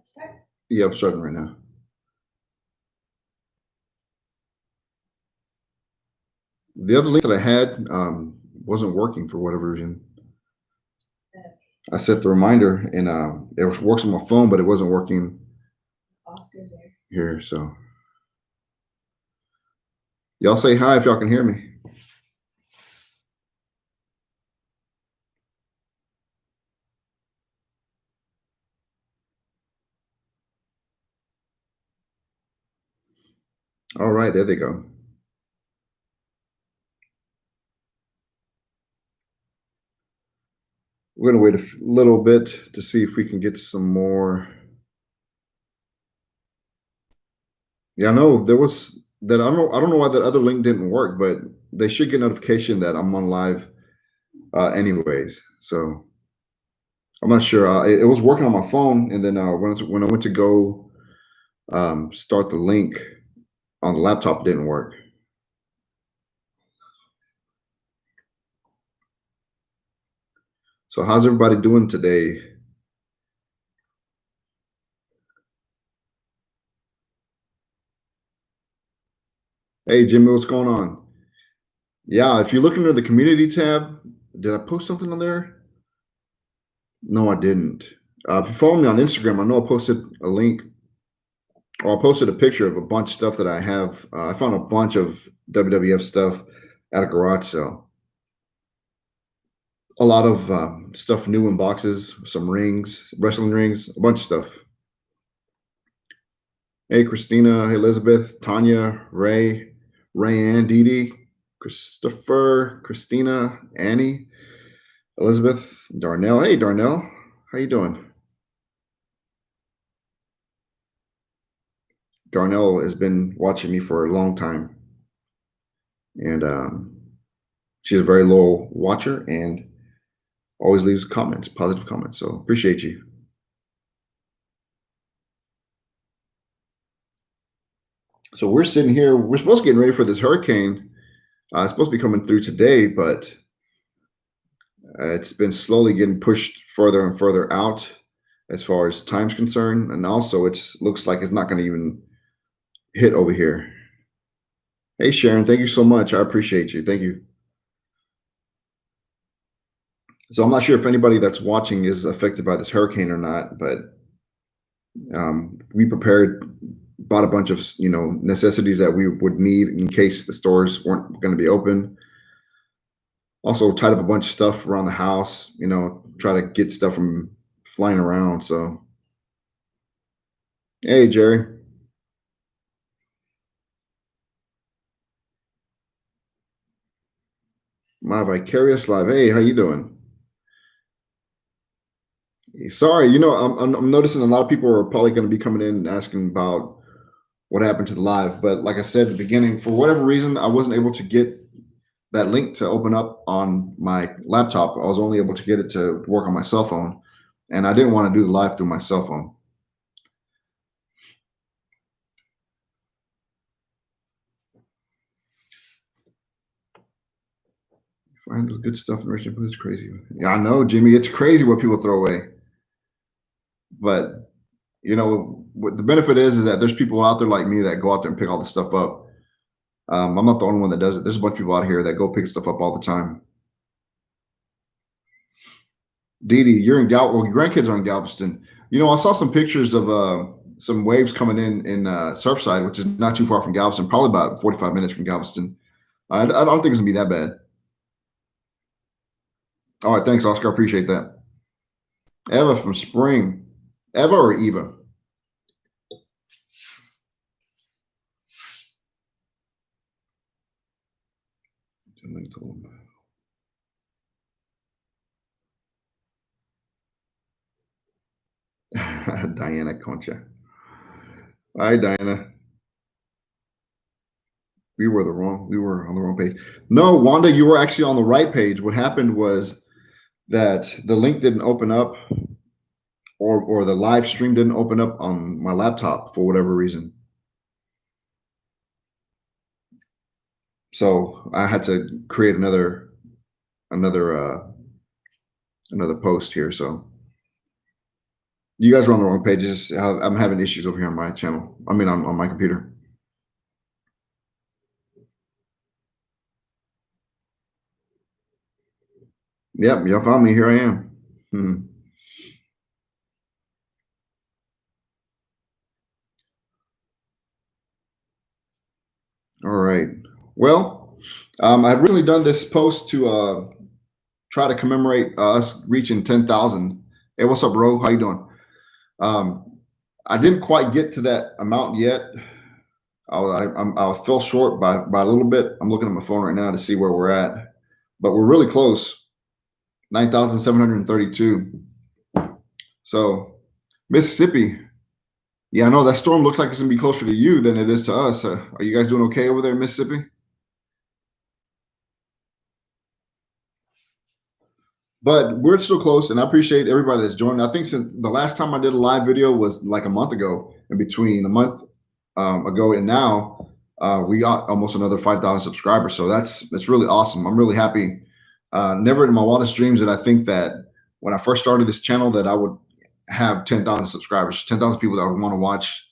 Start. Yeah, I'm starting right now. The other link that I had wasn't working for whatever reason. I set the reminder and it works on my phone, but it wasn't working Oscar's there. here. So y'all say hi if y'all can hear me. All right, there they go. We're gonna wait a little bit to see if we can get some more. Yeah, I know there was that. I don't know why that other link didn't work, but they should get notification that I'm on live, anyways. So I'm not sure. It was working on my phone, and then when I went to go start the link on the laptop, it didn't work. So how's everybody doing today? Hey Jimmy, what's going on? Yeah, if you look under the community tab, did I post something on there? No, I didn't. If you follow me on Instagram, I know I posted a link, or I posted a picture of a bunch of stuff that I have. I found a bunch of WWF stuff at a garage sale. A lot of stuff new in boxes, some rings, wrestling rings, a bunch of stuff. Hey, Christina, hey, Elizabeth, Tanya, Ray, Rayanne, Dee Dee, Christopher, Christina, Annie, Elizabeth, Darnell. Hey, Darnell, how you doing? Darnell has been watching me for a long time, and she's a very loyal watcher and always leaves comments, positive comments. So appreciate you. So we're sitting here. We're supposed to get ready for this hurricane. It's supposed to be coming through today, but it's been slowly getting pushed further and further out as far as time's concerned, and also it looks like it's not going to even hit over here. Hey Sharon, thank you so much. I appreciate you. Thank you. So I'm not sure if anybody that's watching is affected by this hurricane or not, but we prepared, bought a bunch of necessities that we would need in case the stores weren't going to be open. Also tied up a bunch of stuff around the house, try to get stuff from flying around. So, hey, Jerry. My Vicarious Live. Hey, how you doing? Sorry, I'm noticing a lot of people are probably going to be coming in and asking about what happened to the live. But like I said at the beginning, for whatever reason, I wasn't able to get that link to open up on my laptop. I was only able to get it to work on my cell phone, and I didn't want to do the live through my cell phone. Find the good stuff in Richard Blue's crazy. Yeah, I know, Jimmy. It's crazy what people throw away. But what the benefit is that there's people out there like me that go out there and pick all the stuff up. I'm not the only one that does it. There's a bunch of people out here that go pick stuff up all the time. Dee Dee, you're in Well, your grandkids are in Galveston. I saw some pictures of some waves coming in Surfside, which is not too far from Galveston, probably about 45 minutes from Galveston. I don't think it's gonna be that bad. All right, thanks, Oscar. I appreciate that. Eva from Spring. Eva or Eva? Diana Concha. Hi, Diana. We were on the wrong page. No, Wanda, you were actually on the right page. What happened was that the link didn't open up, or the live stream didn't open up on my laptop for whatever reason. So I had to create another post here. So You guys are on the wrong pages. I'm having issues over here on my channel. I mean, on my computer. Yep, y'all found me. Here I am. Hmm. All right. Well, I've really done this post to try to commemorate us reaching 10,000. Hey, what's up, bro? How you doing? Um, I didn't quite get to that amount yet. I fell short by a little bit. I'm looking at my phone right now to see where we're at, but we're really close. 9,732. So Mississippi. Yeah, I know that storm looks like it's gonna be closer to you than it is to us. Are you guys doing okay over there in Mississippi? But we're still close, and I appreciate everybody that's joined. I think since the last time I did a live video was like a month ago, and between a month ago and now, we got almost another 5,000 subscribers. So that's really awesome. I'm really happy. Never in my wildest dreams did I think that when I first started this channel that I would have 10,000 subscribers, 10,000 people that would want to watch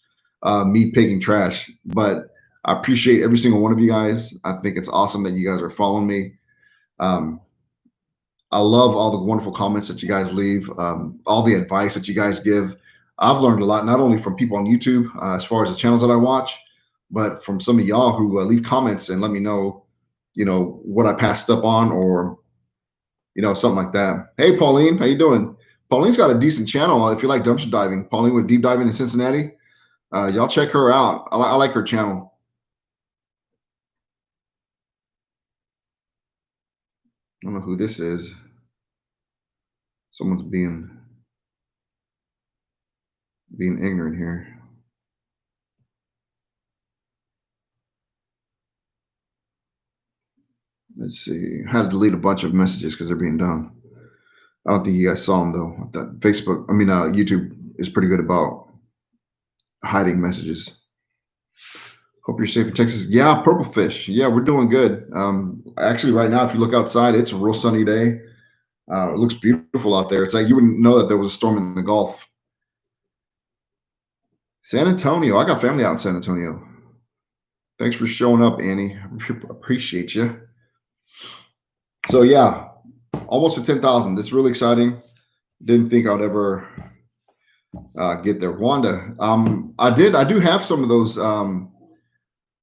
me picking trash. But I appreciate every single one of you guys. I think it's awesome that you guys are following me. Um, I love all the wonderful comments that you guys leave, all the advice that you guys give. I've learned a lot, not only from people on YouTube, as far as the channels that I watch, but from some of y'all who leave comments and let me know, what I passed up on, or something like that. Hey, Pauline, how you doing? Pauline's got a decent channel. If you like dumpster diving, Pauline with deep diving in Cincinnati, y'all check her out. I like her channel. I don't know who this is. Someone's being ignorant here. Let's see. I had to delete a bunch of messages because they're being dumb. I don't think you guys saw them though. That YouTube is pretty good about hiding messages. Hope you're safe in Texas. Yeah, purple fish. Yeah, we're doing good. Actually, right now, if you look outside, it's a real sunny day. It looks beautiful out there. It's like you wouldn't know that there was a storm in the Gulf. San Antonio. I got family out in San Antonio. Thanks for showing up, Annie. Appreciate you. So yeah, almost at 10,000. This is really exciting. Didn't think I'd ever get there. Wanda, I do have some of those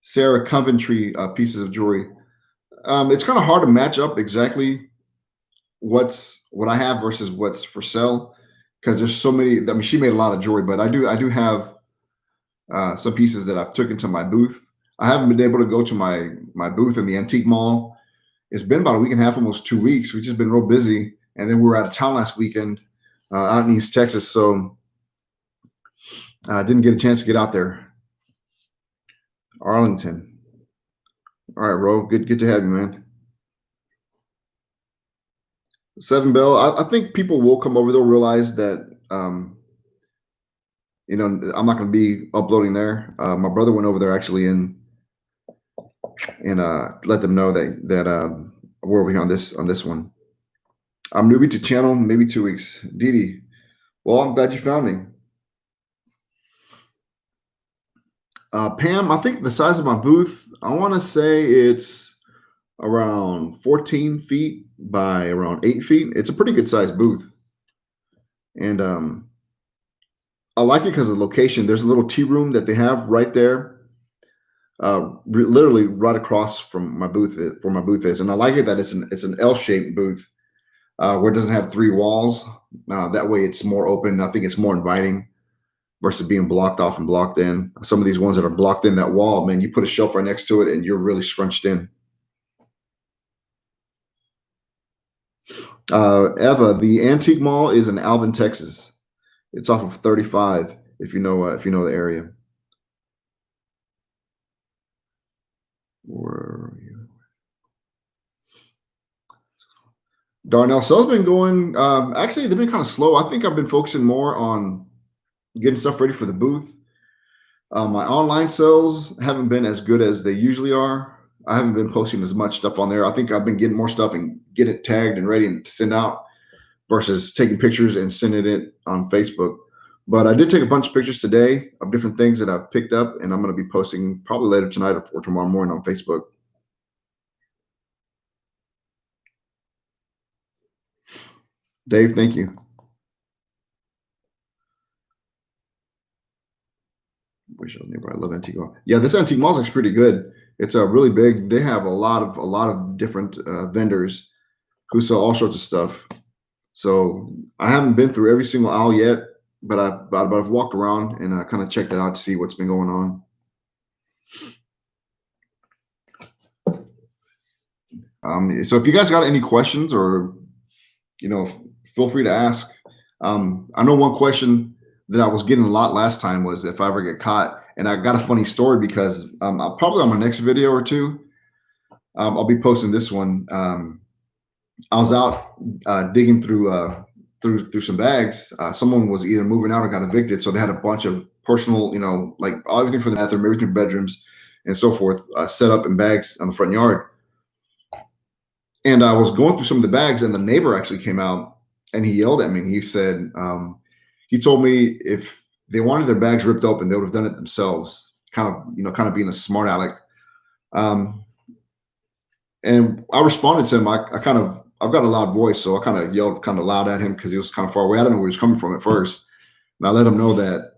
Sarah Coventry pieces of jewelry. It's kind of hard to match up exactly what I have versus what's for sale, because there's so many. I mean, she made a lot of jewelry, but I do have some pieces that I've taken to my booth. I haven't been able to go to my booth in the antique mall. It's been about a week and a half, almost 2 weeks. We've just been real busy, and then we were out of town last weekend out in East Texas, so I didn't get a chance to get out there. Arlington. All right, Ro. Good to have you, man. Seven Bell. I think people will come over. They'll realize that I'm not going to be uploading there. My brother went over there actually and let them know that we're over here on this one. I'm newbie to channel, maybe 2 weeks. Didi. Well, I'm glad you found me. Pam, I think the size of my booth, I want to say it's around 14 feet by around 8 feet. It's a pretty good sized booth. And I like it because of the location. There's a little tea room that they have right there, literally right across from my booth, where my booth is. And I like it that it's an L-shaped booth where it doesn't have 3 walls. That way it's more open. I think it's more inviting versus being blocked off and blocked in. Some of these ones that are blocked in that wall, man, you put a shelf right next to it and you're really scrunched in. Eva, the antique mall is in Alvin, Texas. It's off of 35. If you know the area. Where are you? Darnell, sales been going. Actually, they've been kind of slow. I think I've been focusing more on getting stuff ready for the booth. My online sales haven't been as good as they usually are. I haven't been posting as much stuff on there. I think I've been getting more stuff and get it tagged and ready to send out versus taking pictures and sending it on Facebook. But I did take a bunch of pictures today of different things that I've picked up, and I'm going to be posting probably later tonight or tomorrow morning on Facebook. Dave, thank you. Wish I was nearby. I love Antique Mall. Yeah, this Antique Mall is actually pretty good. It's really big. They have a lot of different vendors who sell all sorts of stuff. So I haven't been through every single aisle yet, but I've walked around and kind of checked it out to see what's been going on. So if you guys got any questions or feel free to ask. I know one question that I was getting a lot last time was if I ever get caught, and I got a funny story because I'll probably on my next video or two, I'll be posting this one. I was out digging through some bags. Someone was either moving out or got evicted, so they had a bunch of personal, like everything for the bathroom, everything for bedrooms, and so forth, set up in bags on the front yard. And I was going through some of the bags, and the neighbor actually came out and he yelled at me. And he said, he told me if they wanted their bags ripped open, they would have done it themselves. Kind of being a smart aleck. And I responded to him. I've got a loud voice, so I kind of yelled kind of loud at him because he was kind of far away. I didn't know where he was coming from at first, and I let him know that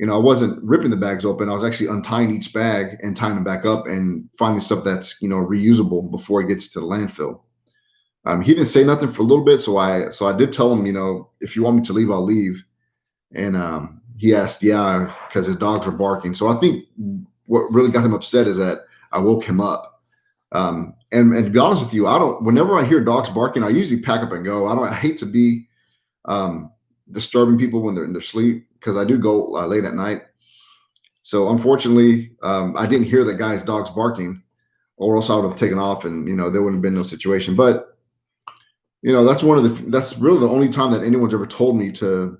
I wasn't ripping the bags open. I was actually untying each bag and tying them back up and finding stuff that's reusable before it gets to the landfill. He didn't say nothing for a little bit, so I did tell him, if you want me to leave, I'll leave. And he asked, yeah, because his dogs were barking. So I think what really got him upset is that I woke him up. And to be honest with you, whenever I hear dogs barking, I usually pack up and go. I hate to be disturbing people when they're in their sleep, because I do go late at night. So unfortunately, I didn't hear that guy's dogs barking, or else I would have taken off and, there wouldn't have been no situation. But, that's really the only time that anyone's ever told me to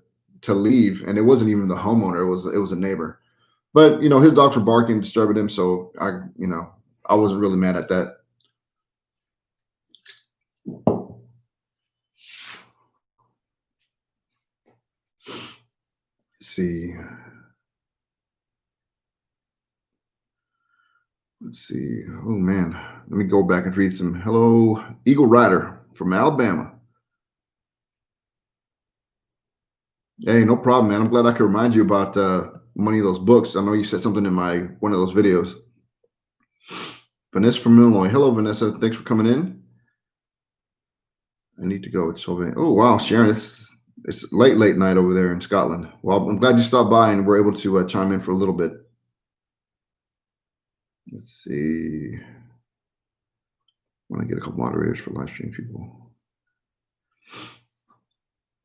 leave. And it wasn't even the homeowner. It was a neighbor. But, his dogs were barking, disturbing him. So I wasn't really mad at that. Let's see. Oh man, let me go back and read some. Hello, Eagle Rider from Alabama. Hey, no problem, man. I'm glad I could remind you about one of those books. I know you said something in one of those videos. Vanessa from Illinois. Hello, Vanessa. Thanks for coming in. I need to go. It's so late. Oh wow, Sharon, it's late night over there in Scotland. Well, I'm glad you stopped by and we're able to chime in for a little bit. Let's see. I want to get a couple moderators for live stream people.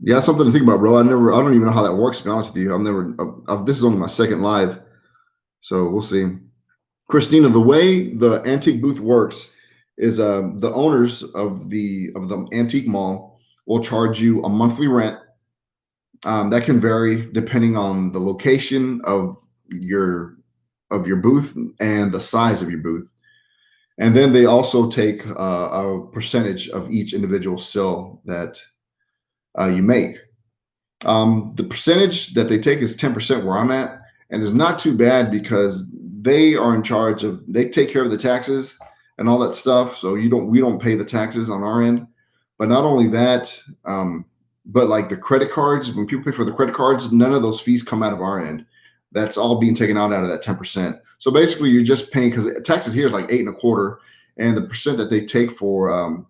Yeah, something to think about, bro. I don't even know how that works, to be honest with you. This is only my second live, so we'll see. Christina, the way the antique booth works is the owners of the antique mall will charge you a monthly rent. That can vary depending on the location of your booth and the size of your booth. And then they also take a percentage of each individual sale that you make. The percentage that they take is 10% where I'm at, and it's not too bad because they are in charge they take care of the taxes and all that stuff. So we don't pay the taxes on our end. But not only that, but like the credit cards, when people pay for the credit cards, none of those fees come out of our end. That's all being taken out of that 10%. So basically you're just paying, because taxes here is like 8.25%, and the percent that they take for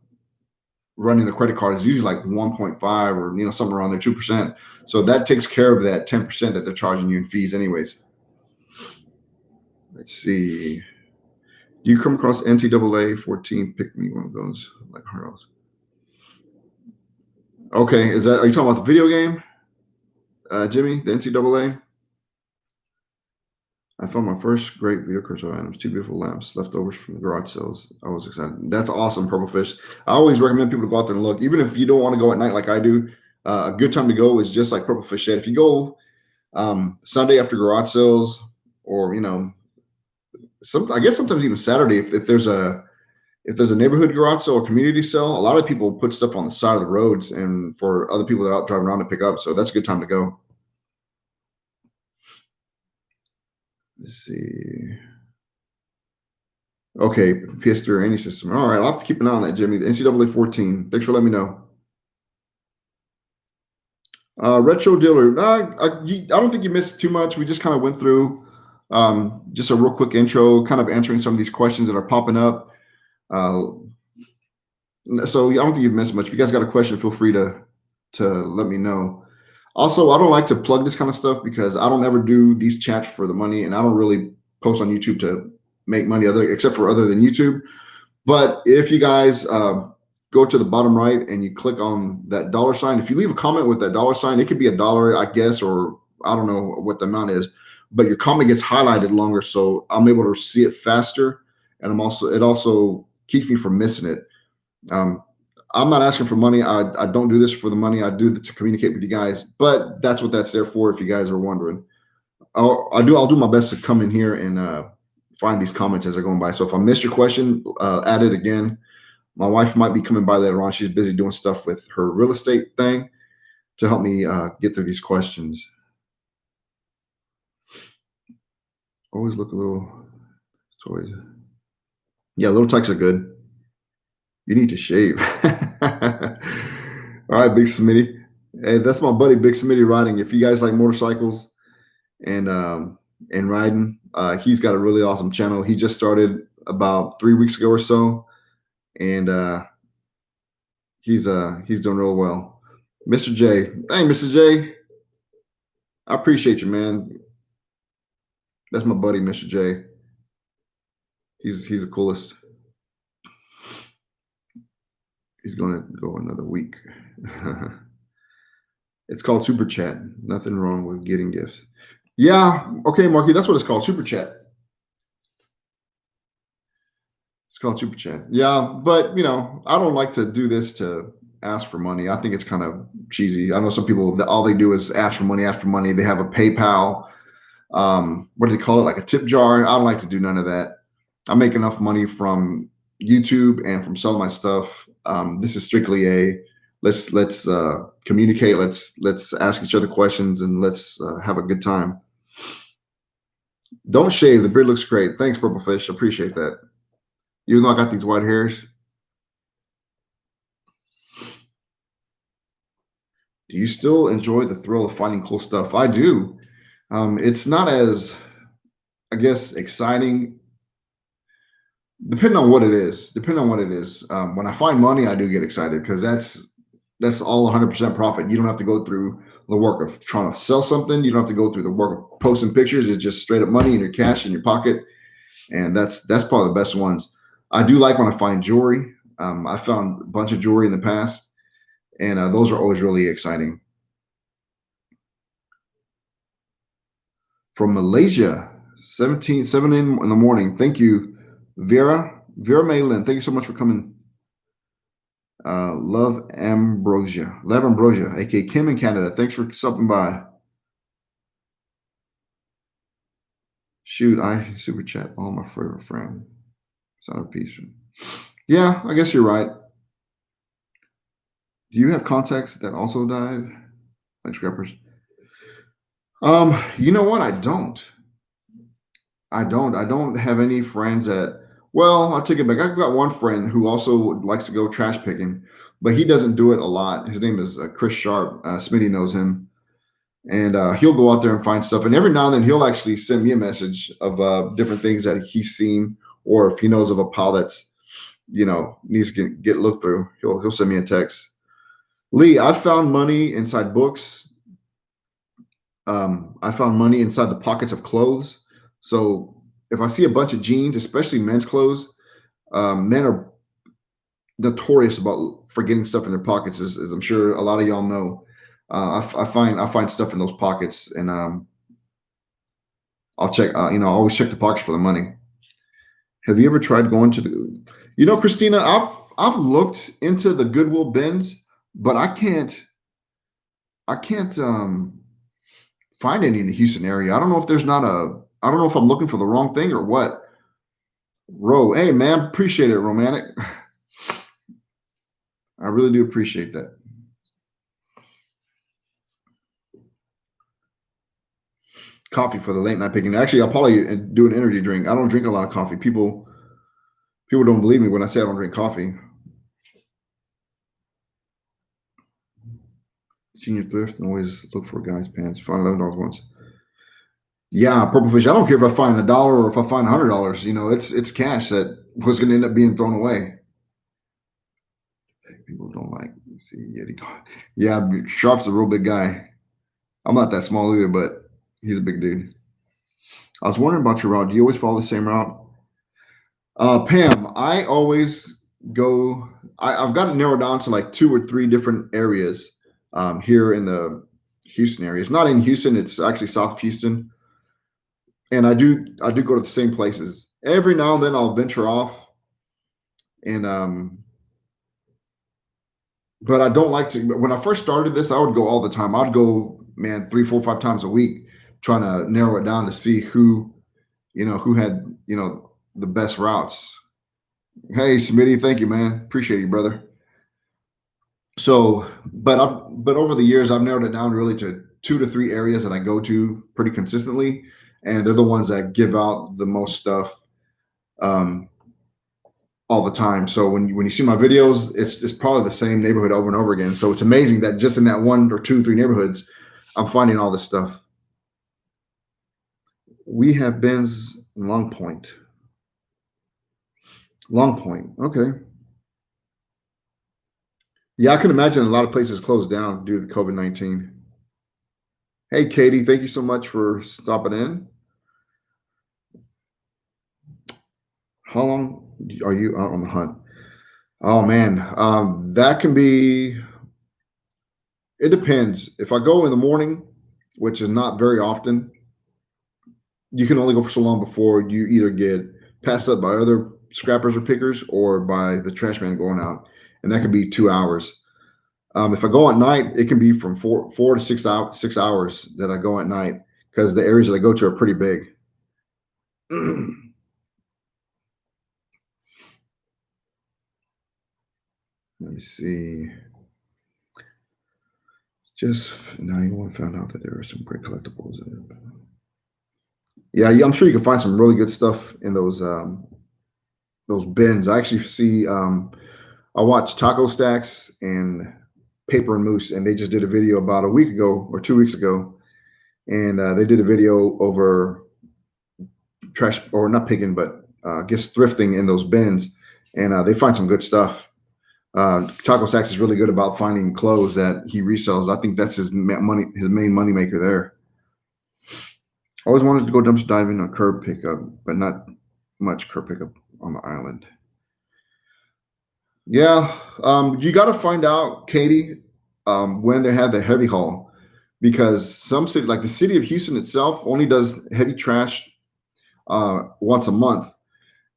running the credit card is usually like 1.5 or somewhere around there, 2%. So that takes care of that 10% that they're charging you in fees anyways. Let's see. Do you come across NCAA 14? Pick me one of those, like heroes. Okay, are you talking about the video game, Jimmy? The NCAA? I found my first great video crystal items, 2 beautiful lamps, leftovers from the garage sales. I was excited. That's awesome, Purple Fish. I always recommend people to go out there and look, even if you don't want to go at night like I do. A good time to go is just like Purple Fish said. If you go Sunday after garage sales, or I guess sometimes even Saturday, if there's a neighborhood garage sale or community sale, a lot of people put stuff on the side of the roads and for other people that are out driving around to pick up. So that's a good time to go. Let's see. Okay, PS3 or any system. All right, I'll have to keep an eye on that, Jimmy. The NCAA 14. Thanks for letting me know. Retro dealer. I don't think you missed too much. We just kind of went through just a real quick intro, kind of answering some of these questions that are popping up. Uh, so I don't think you've missed much. If you guys got a question, feel free to let me know. Also, I don't like to plug this kind of stuff because I don't ever do these chats for the money, and I don't really post on YouTube to make money except for other than YouTube. But if you guys go to the bottom right and you click on that dollar sign, if you leave a comment with that dollar sign, it could be $1, I guess, or I don't know what the amount is, but your comment gets highlighted longer, so I'm able to see it faster, and it also keeps me from missing it. Um, I'm not asking for money. I don't do this for the money. I do it to communicate with you guys, but that's what that's there for. If you guys are wondering, I'll do my best to come in here and find these comments as they're going by. So if I missed your question, add it again. My wife might be coming by later on. She's busy doing stuff with her real estate thing to help me get through these questions. Always look a little toys. Yeah, little tykes are good. You need to shave. All right, Big Smitty. Hey, that's my buddy Big Smitty riding. If you guys like motorcycles and riding, he's got a really awesome channel. He just started about 3 weeks ago or so, and he's doing real well. Mr. J, hey Mr. J, I appreciate you, man. That's my buddy, Mr. J. He's the coolest. He's gonna go another week. It's called Super Chat. Nothing wrong with getting gifts. Yeah, okay, Marky, that's what it's called, Super Chat. It's called Super Chat. Yeah, but I don't like to do this to ask for money. I think it's kind of cheesy. I know some people that all they do is ask for money, ask for money. They have a PayPal. What do they call it? Like a tip jar. I don't like to do none of that. I make enough money from YouTube and from selling my stuff. This is strictly a let's communicate. Let's ask each other questions and let's have a good time. Don't shave. The beard looks great. Thanks, Purple Fish. Appreciate that. Even though I got these white hairs. Do you still enjoy the thrill of finding cool stuff? I do. It's not as, I guess, exciting. Depending on what it is. When I find money, I do get excited because that's all 100% profit. You don't have to go through the work of trying to sell something. You don't have to go through the work of posting pictures. It's just straight up money in your cash in your pocket, and that's probably the best ones. I do like when I find jewelry. I found a bunch of jewelry in the past, and those are always really exciting. From Malaysia, 7 in the morning. Thank you, Vera Malin. Thank you so much for coming. Love Ambrosia, aka Kim in Canada. Thanks for stopping by. Shoot, I super chat all my favorite friend. Son of peace. Yeah, I guess you're right. Do you have contacts that also dive like scrappers? You know what? I don't. I don't have any friends that. Well, I'll take it back. I've got one friend who also likes to go trash picking, but he doesn't do it a lot. His name is Chris Sharp. Smitty knows him, and he'll go out there and find stuff. And every now and then, he'll actually send me a message of different things that he's seen, or if he knows of a pile that's needs to get looked through, he'll send me a text. Lee, I found money inside books. I found money inside the pockets of clothes. So if I see a bunch of jeans, especially men's clothes, men are notorious about forgetting stuff in their pockets, as I'm sure a lot of y'all know. I find stuff in those pockets, and I'll check. I always check the pockets for the money. Have you ever tried going to the? Christina, I've looked into the Goodwill bins, but I can't find any in the Houston area. I don't know if there's not a. I don't know if I'm looking for the wrong thing or what. Hey man, appreciate it, romantic. I really do appreciate that. coffee for the late night picking. Actually, I'll probably do an energy drink. I don't drink a lot of coffee. People don't believe me when I say I don't drink coffee. Senior thrift and always look for guys' pants. Find $11 once. Yeah, purple fish. I don't care if I find $1 or if I find $100. It's cash that was going to end up being thrown away. People don't like. See, yeah, Sharp's a real big guy. I'm not that small either, but he's a big dude. I was wondering about your route. Do you always follow the same route? Pam, I always go. I've got it narrowed down to like 2 or 3 different areas here in the Houston area. It's not in Houston; it's actually South Houston, and I do go to the same places. Every now and then, I'll venture off, and but I don't like to. When I first started this, I would go all the time. I'd go, man, 3, 4, 5 times a week, trying to narrow it down to see who had the best routes. Hey, Smitty, thank you, man. Appreciate you, brother. So, but over the years, I've narrowed it down really to 2 to 3 areas that I go to pretty consistently, and they're the ones that give out the most stuff um, all the time. So when you see my videos, it's probably the same neighborhood over and over again. So it's amazing that just in that 1 or 2, 3 neighborhoods, I'm finding all this stuff. We have bins in Long Point. Long Point, okay. Yeah, I can imagine a lot of places closed down due to COVID-19. Hey, Katie, thank you so much for stopping in. How long are you out on the hunt? Oh man, that can be. It depends. If I go in the morning, which is not very often, you can only go for so long before you either get passed up by other scrappers or pickers or by the trash man going out, and that could be 2 hours. If I go at night, it can be from 4 to 6 hours that I go at night because the areas that I go to are pretty big. Let me see. Just now, anyone found out that there are some great collectibles. Yeah, I'm sure you can find some really good stuff in those bins. I actually see. I watched Taco Stacks and Paper and Moose, and they just did a video about a week ago or 2 weeks ago, and they did a video over trash or not picking, but I guess thrifting in those bins, and they find some good stuff. Taco Stacks is really good about finding clothes that he resells. I think that's his main money maker there. Always wanted to go dumpster diving on curb pickup, but not much curb pickup on the island. Yeah, you got to find out, Katie, when they have the heavy haul, because some city, like the city of Houston itself, only does heavy trash once a month.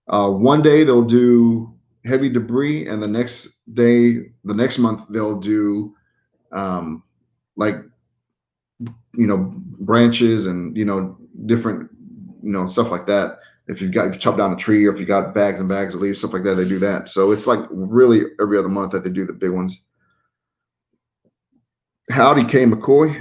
One day they'll do heavy debris, and the next month they'll do like branches and different stuff like that. If you've chopped down a tree or if you got bags and bags of leaves, stuff like that, they do that. So it's like really every other month that they do the big ones. Howdy, K. McCoy.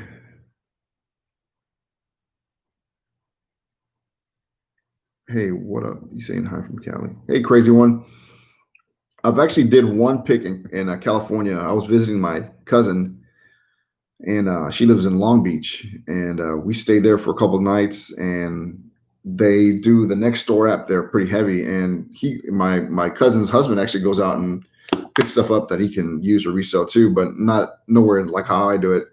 Hey, what up? You saying hi from Cali? Hey, crazy one. I've actually did one pick in California. I was visiting my cousin, and she lives in Long Beach, and we stayed there for a couple of nights. And they do the next door app. They're pretty heavy, and my cousin's husband actually goes out and picks stuff up that he can use or resell too, but not nowhere like how I do it.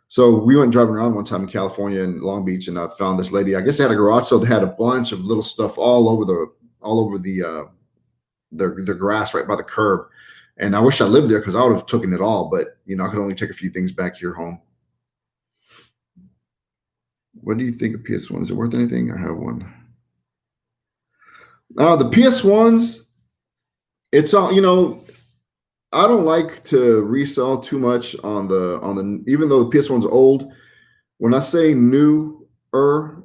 So we went driving around one time in California in Long Beach, and I found this lady. I guess they had a garage, so they had a bunch of little stuff all over the grass right by the curb. And I wish I lived there because I would have taken it all, but I could only take a few things back here home. What do you think of PS1? Is it worth anything? I have one. The PS1s, it's all I don't like to resell too much on the even though the PS1's old. When I say newer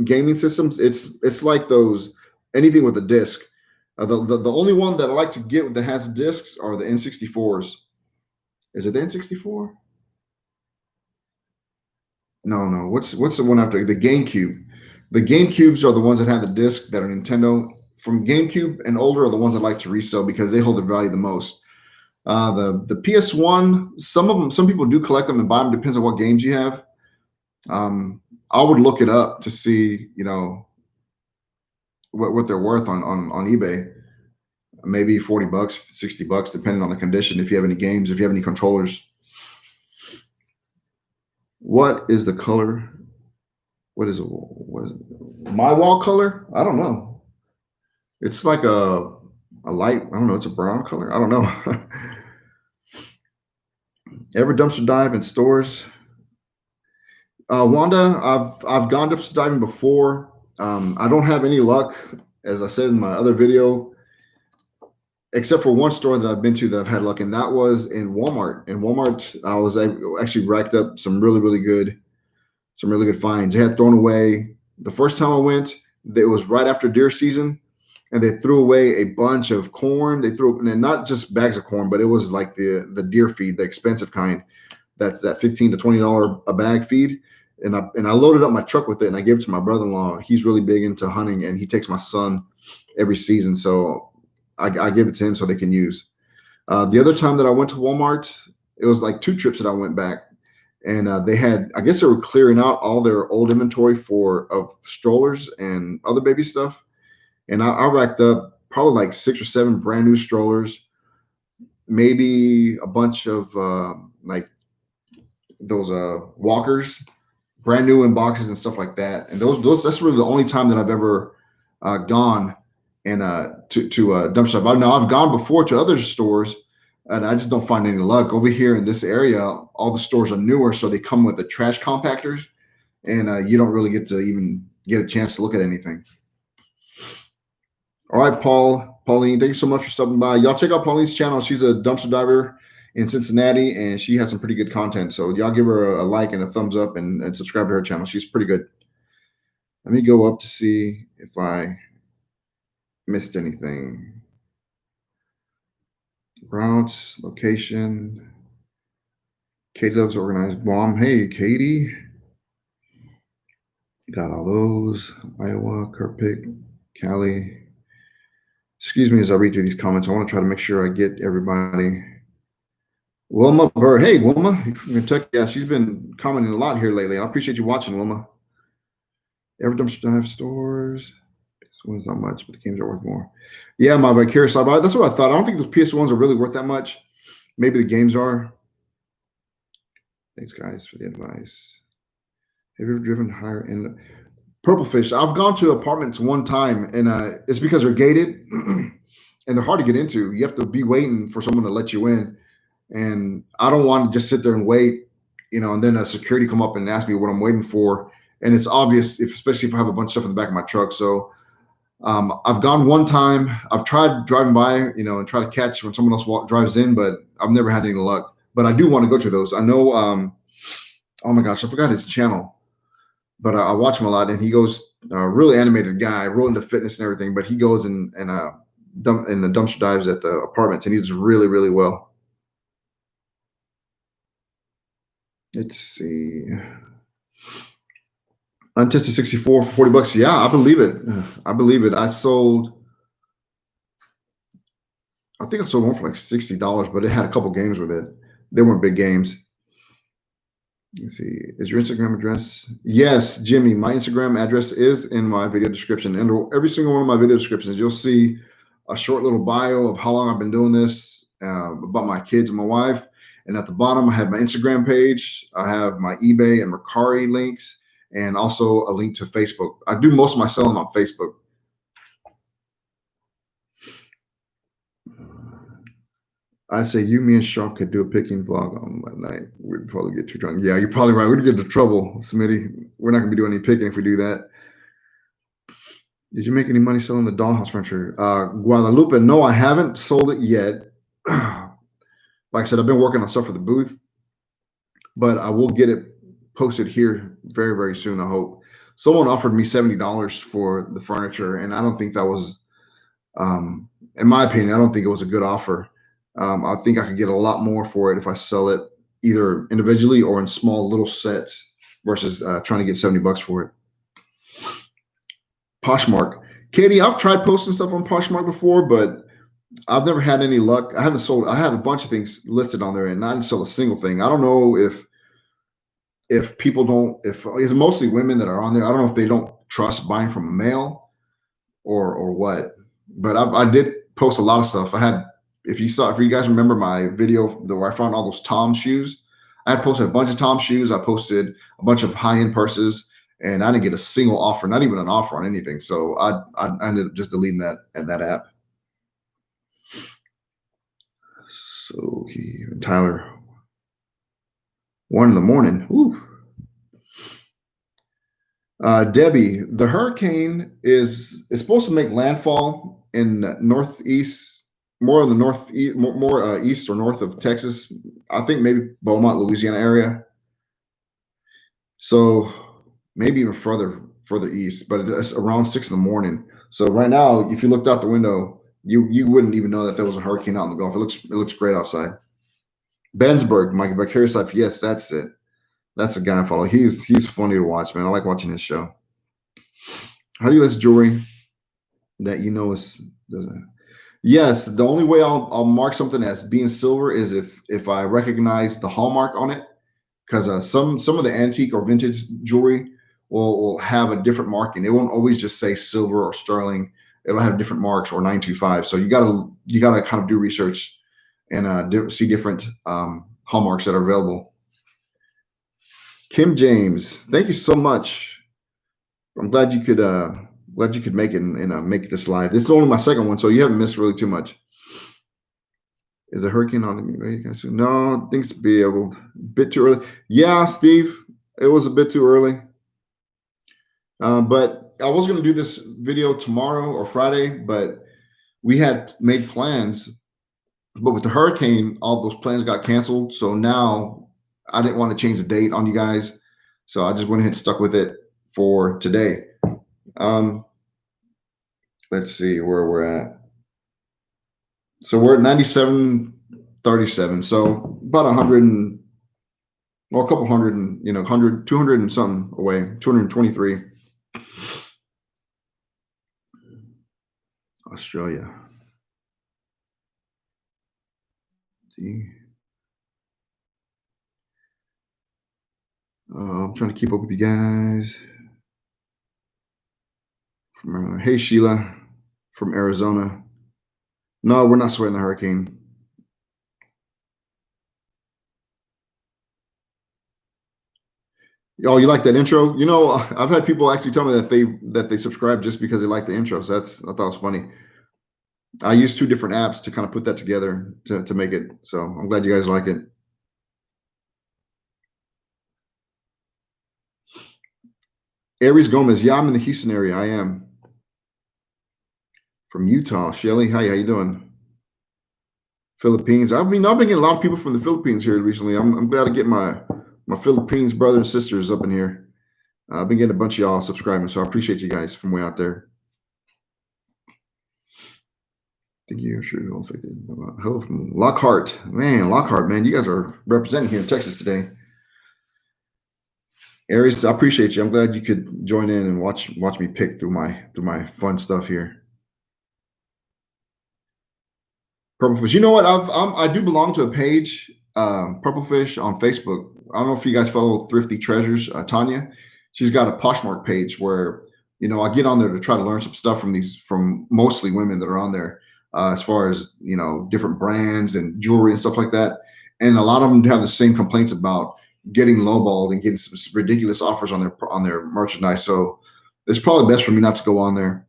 gaming systems, it's like those anything with a disc. The only one that I like to get that has discs are the N64s. Is it the N64? No. What's the one after the GameCube? The GameCubes are the ones that have the disc that are Nintendo. From GameCube and older are the ones I like to resell because they hold the value the most. The PS1, some people do collect them and buy them. Depends on what games you have. I would look it up to see, what they're worth on eBay. Maybe 40 bucks, 60 bucks, depending on the condition. If you have any games, if you have any controllers. What is the color? What is it? My wall color? I don't know. It's like a light, I don't know, it's a brown color. I don't know. Ever dumpster dive in stores? Wanda, I've gone dumpster diving before. I don't have any luck, as I said in my other video, except for one store that I've been to that I've had luck, and that was in Walmart. In Walmart, I actually racked up some really good finds. They had thrown away the first time I went. It was right after deer season, and they threw away a bunch of corn. They threw, and not just bags of corn, but it was like the deer feed, the expensive kind. That's that $15 to $20 a bag feed. And I loaded up my truck with it, and I gave it to my brother-in-law. He's really big into hunting, and he takes my son every season. So I give it to him so they can use. The other time that I went to Walmart, it was like 2 trips that I went back, and they had, I guess they were clearing out all their old inventory of strollers and other baby stuff. And I racked up probably like 6 or 7 brand new strollers, maybe a bunch of like those walkers, brand new in boxes and stuff like that. And those that's really the only time that I've ever gone and to dumpster dive. Now I've gone before to other stores, and I just don't find any luck over here in this area. All the stores are newer, so they come with the trash compactors, and you don't really get to even get a chance to look at anything. All right, Pauline, thank you so much for stopping by. Y'all check out Pauline's channel. She's a dumpster diver in Cincinnati, and she has some pretty good content. So y'all give her a like and a thumbs up and subscribe to her channel. She's pretty good. Let me go up to see if I missed anything. Routes, location. Katie loves organized bomb. Hey, Katie. Got all those. Iowa, Kerpick, Cali. Excuse me as I read through these comments. I want to try to make sure I get everybody. Wilma Burr. Hey, Wilma from Kentucky. Yeah, she's been commenting a lot here lately. I appreciate you watching, Wilma. Ever dumpster dive stores? PS1's not much, but the games are worth more. Yeah, my Vicarious Live. That's what I thought. I don't think those PS1s are really worth that much. Maybe the games are. Thanks, guys, for the advice. Have you ever driven higher in Purple Fish? I've gone to apartments one time, and it's because they're gated and they're hard to get into. You have to be waiting for someone to let you in. And I don't want to just sit there and wait, and then a security come up and ask me what I'm waiting for. And it's obvious, especially if I have a bunch of stuff in the back of my truck. So I've gone one time. I've tried driving by, and try to catch when someone else drives in, but I've never had any luck. But I do want to go to those. I know, oh my gosh, I forgot his channel, but I watch him a lot, and he goes, really animated guy, real into fitness and everything, but he goes and the dumpster dives at the apartments, and he does really well. Let's see. Untested 64 for 40 bucks. Yeah, I believe it. I believe it. I think I sold one for like $60, but it had a couple games with it. They weren't big games. Let's see. Is your Instagram address? Yes, Jimmy. My Instagram address is in my video description. And every single one of my video descriptions, you'll see a short little bio of how long I've been doing this, about my kids and my wife. And at the bottom, I have my Instagram page. I have my eBay and Mercari links, and also a link to Facebook. I do most of my selling on Facebook. I'd say you, me, and Sharp could do a picking vlog on that night. We'd probably get too drunk. Yeah, you're probably right. We'd get into trouble, Smitty. We're not going to be doing any picking if we do that. Did you make any money selling the dollhouse furniture? Guadalupe, no, I haven't sold it yet. Like I said, I've been working on stuff for the booth, but I will get it posted here very soon, I hope. Someone offered me $70 for the furniture, and I don't think that was, in my opinion, I don't think it was a good offer. I think I could get a lot more for it if I sell it either individually or in small little sets. versus trying to get $70 for it. Poshmark. Katie, I've tried posting stuff on Poshmark before, but I've never had any luck. I haven't sold. I had a bunch of things listed on there, and I didn't sell a single thing. I don't know if people don't. If it's mostly women that are on there. I don't know if they don't trust buying from a male or what. But I did post a lot of stuff. I had. If you guys remember my video where I found all those Tom shoes, I had posted a bunch of Tom shoes. I posted a bunch of high-end purses, and I didn't get a single offer, not even an offer on anything. So I ended up just deleting that app. So Tyler, 1 in the morning. Ooh. Debbie, the hurricane is supposed to make landfall in northeast, more in the northeast, more east or north of Texas. I think maybe Beaumont, Louisiana area. So maybe even further east, but it's around 6 in the morning. So right now, if you looked out the window, you wouldn't even know that there was a hurricane out in the Gulf. It looks great outside. Bensberg, Mike Vicarious Life. Yes, that's it. That's the guy I follow. He's funny to watch, man. I like watching his show. How do you list jewelry that you know doesn't? Yes, the only way I'll mark something as being silver is if I recognize the hallmark on it, because some of the antique or vintage jewelry will have a different marking. It won't always just say silver or sterling. It'll have different marks or 925. So you gotta kind of do research and see different hallmarks that are available. Kim James, thank you so much. I'm glad you could make it and make this live. This is only my second one, so you haven't missed really too much. Is the hurricane on the No, I think it's a bit too early. Yeah, Steve, it was a bit too early. But I was going to do this video tomorrow or Friday, but we had made plans. But with the hurricane, all those plans got canceled. So now I didn't want to change the date on you guys. So I just went ahead and stuck with it for today. Let's see where we're at. So we're at 97.37. So about 100 and a couple hundred and 100, 200 and something away, 223. Australia. See. I'm trying to keep up with you guys. Hey, Sheila from Arizona. No, we're not sweating the hurricane. Oh, you like that intro? I've had people actually tell me that they subscribe just because they like the intro. So I thought it was funny. I use 2 different apps to kind of put that together to make it. So I'm glad you guys like it. Aries Gomez, yeah, I'm in the Houston area. I am. From Utah, Shelly, hi, how you doing? Philippines. I've been getting a lot of people from the Philippines here recently. I'm glad to get my Philippines brothers and sisters up in here. I've been getting a bunch of y'all subscribing, so I appreciate you guys from way out there. Thank you. Sure, hello from Lockhart, man. You guys are representing here in Texas today. Aries, I appreciate you. I'm glad you could join in and watch me pick through my fun stuff here. Purplefish. You know what? I do belong to a page, Purplefish on Facebook. I don't know if you guys follow Thrifty Treasures, Tanya. She's got a Poshmark page where I get on there to try to learn some stuff from mostly women that are on there, as far as different brands and jewelry and stuff like that. And a lot of them have the same complaints about getting lowballed and getting some ridiculous offers on their merchandise. So it's probably best for me not to go on there.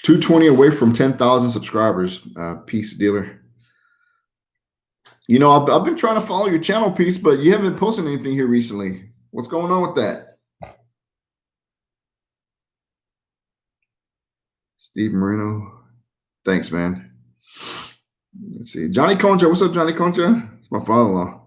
$220 away from 10,000 subscribers. Peace, dealer. I've been trying to follow your channel, Peace, but you haven't been posting anything here recently. What's going on with that? Steve Marino. Thanks, man. Let's see. Johnny Concha. What's up, Johnny Concha? It's my father-in-law.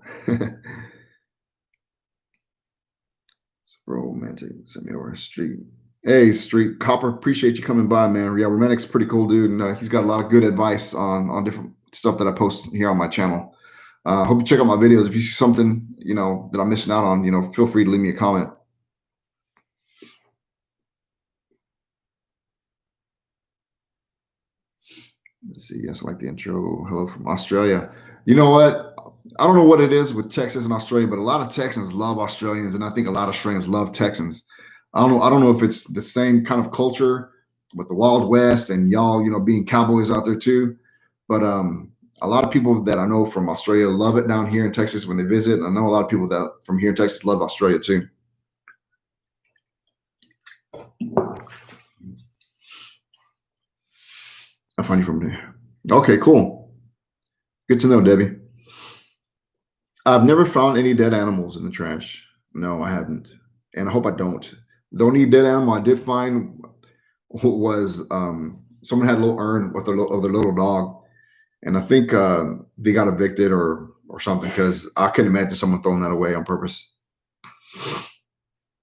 Romantic. Send me over the street. Hey, Street Copper, appreciate you coming by, man. Yeah, Romantic's a pretty cool dude, and he's got a lot of good advice on different stuff that I post here on my channel. Hope you check out my videos. If you see something that I'm missing out on, feel free to leave me a comment. Let's see. Yes, I like the intro. Hello from Australia. You know what? I don't know what it is with Texas and Australia, but a lot of Texans love Australians, and I think a lot of Australians love Texans. I don't know. I don't know if it's the same kind of culture with the Wild West and y'all, being cowboys out there too. But a lot of people that I know from Australia love it down here in Texas when they visit. And I know a lot of people that from here in Texas love Australia too. I find you from there. Okay, cool. Good to know, Debbie. I've never found any dead animals in the trash. No, I haven't, and I hope I don't. The only dead animal I did find was someone had a little urn with their little dog, and I think they got evicted or something because I couldn't imagine someone throwing that away on purpose.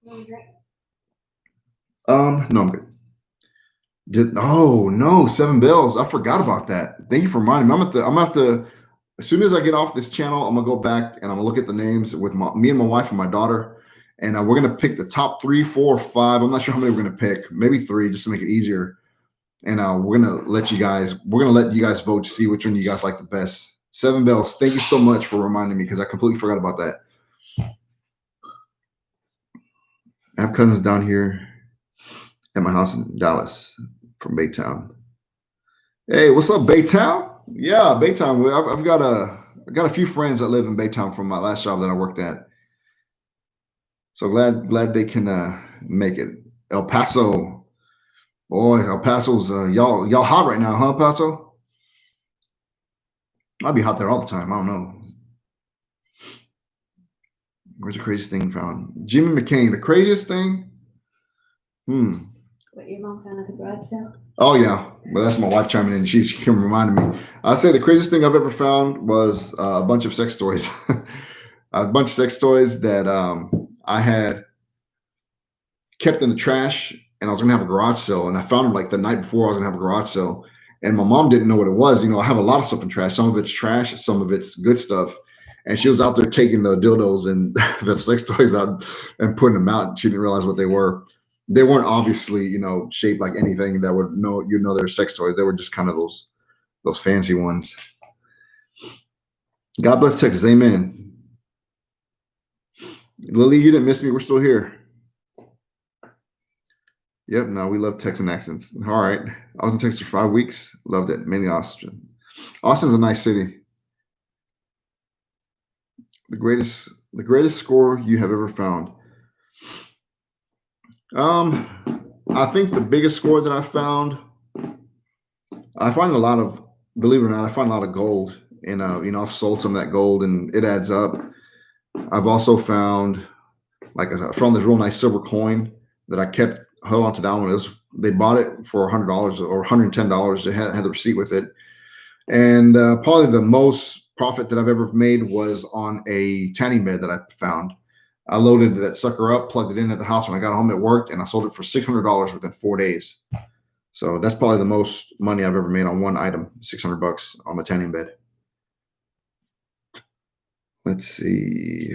No, I'm good. Oh no, 7 bells. I forgot about that. Thank you for reminding me. I'm gonna have to as soon as I get off this channel, I'm gonna go back and I'm gonna look at the names with me and my wife and my daughter, and we're gonna pick the top 3, 4, 5. I'm not sure how many we're gonna pick. Maybe 3, just to make it easier. And we're gonna let you guys. We're gonna let you guys vote to see which one you guys like the best. 7 bells. Thank you so much for reminding me because I completely forgot about that. I have cousins down here at my house in Dallas from Baytown. Hey, what's up, Baytown? Yeah, Baytown. I've got a few friends that live in Baytown from my last job that I worked at. So glad they can make it. El Paso, boy, El Paso's y'all hot right now, huh, Paso? I'd be hot there all the time. I don't know. Where's the craziest thing found? Jimmy McCain, the craziest thing? What your mom found at the garage sale? Oh yeah, but that's my wife chiming in. She came reminding me. I say the craziest thing I've ever found was a bunch of sex toys. A bunch of sex toys that I had kept in the trash, and I was gonna have a garage sale, and I found them like the night before I was gonna have a garage sale, and my mom didn't know what it was. I have a lot of stuff in trash. Some of it's trash, some of it's good stuff. And she was out there taking the dildos and the sex toys out and putting them out. She didn't realize what they were. They weren't obviously, shaped like anything that would they're sex toys. They were just kind of those fancy ones. God bless Texas. Amen. Lily, you didn't miss me. We're still here. Yep, no, we love Texan accents. All right. I was in Texas for 5 weeks. Loved it. Mainly Austin. Austin's a nice city. The greatest score you have ever found. I think the biggest score that I found, I find a lot of, believe it or not, I find a lot of gold. And I've sold some of that gold and it adds up. I've also found, like I found this real nice silver coin that I kept held on to that one. They bought it for $100 or $110. They had the receipt with it. And probably the most profit that I've ever made was on a tanning bed that I found. I loaded that sucker up, plugged it in at the house when I got home. It worked, and I sold it for $600 within 4 days. So that's probably the most money I've ever made on one item, $600 on my tanning bed. Let's see.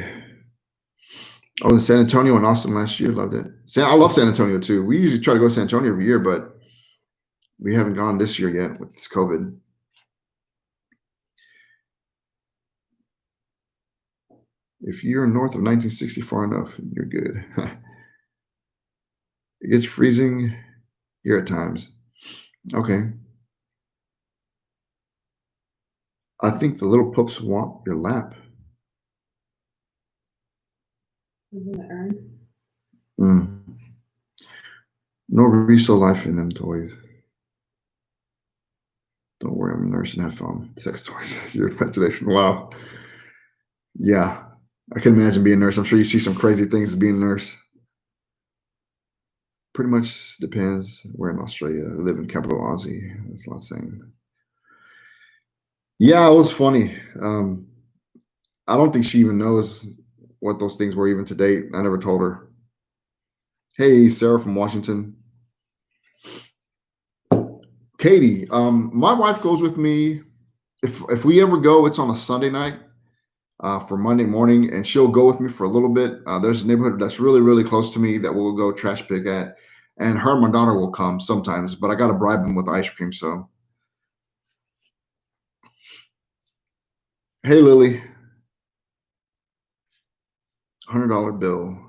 I was in San Antonio and Austin last year. Loved it. I love San Antonio too. We usually try to go to San Antonio every year, but we haven't gone this year yet with this COVID. If you're north of 1960 far enough, you're good. It gets freezing here at times. Okay. I think the little pups want your lap. In the urn. No resale life in them toys. Don't worry, I'm a nurse and have fun. Sex toys. Your imagination. Wow. Yeah. I can imagine being a nurse. I'm sure you see some crazy things as being a nurse. Pretty much depends. We're in Australia. I live in capital Aussie. That's a lot saying. Yeah, it was funny. I don't think she even knows what those things were even to date. I never told her. Hey, Sarah from Washington. Katie, my wife goes with me. If we ever go, it's on a Sunday night for Monday morning, and she'll go with me for a little bit. There's a neighborhood that's really, really close to me that we'll go trash pick at, and her and my daughter will come sometimes, but I got to bribe them with ice cream. So, hey, Lily, $100 bill.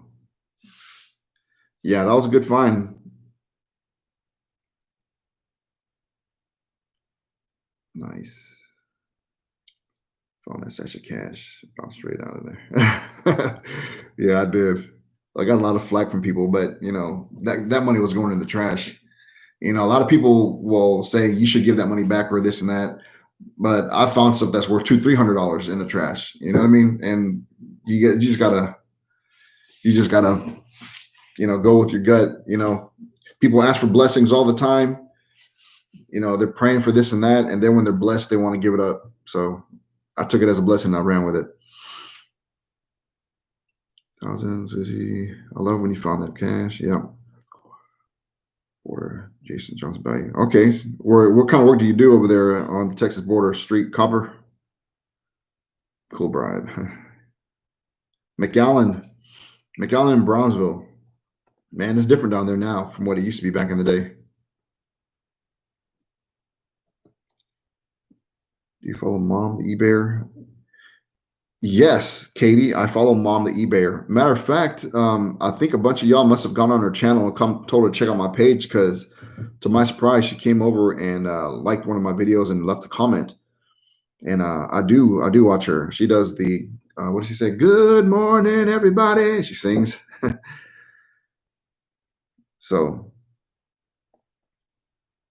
Yeah, that was a good find. Nice. Found that stash of cash. Bounced straight out of there. Yeah, I did. I got a lot of flack from people, but that money was going in the trash. A lot of people will say you should give that money back or this and that, but I found stuff that's worth $200-300 in the trash. You know what I mean? And you just gotta go with your gut. People ask for blessings all the time. They're praying for this and that, and then when they're blessed, they want to give it up. So I took it as a blessing. I ran with it. Thousands. I love when you found that cash. Yeah. Border, Jason Johnson value. Okay. What kind of work do you do over there on the Texas border? Street copper? Cool bribe. McAllen. McAllen in Brownsville. Man, it's different down there now from what it used to be back in the day. Do you follow Mom, the eBayer? Yes, Katie, I follow Mom, the eBayer. Matter of fact, I think a bunch of y'all must have gone on her channel and told her to check out my page because, to my surprise, she came over and liked one of my videos and left a comment. And I do watch her. She does the what does she say? Good morning, everybody. She sings. So,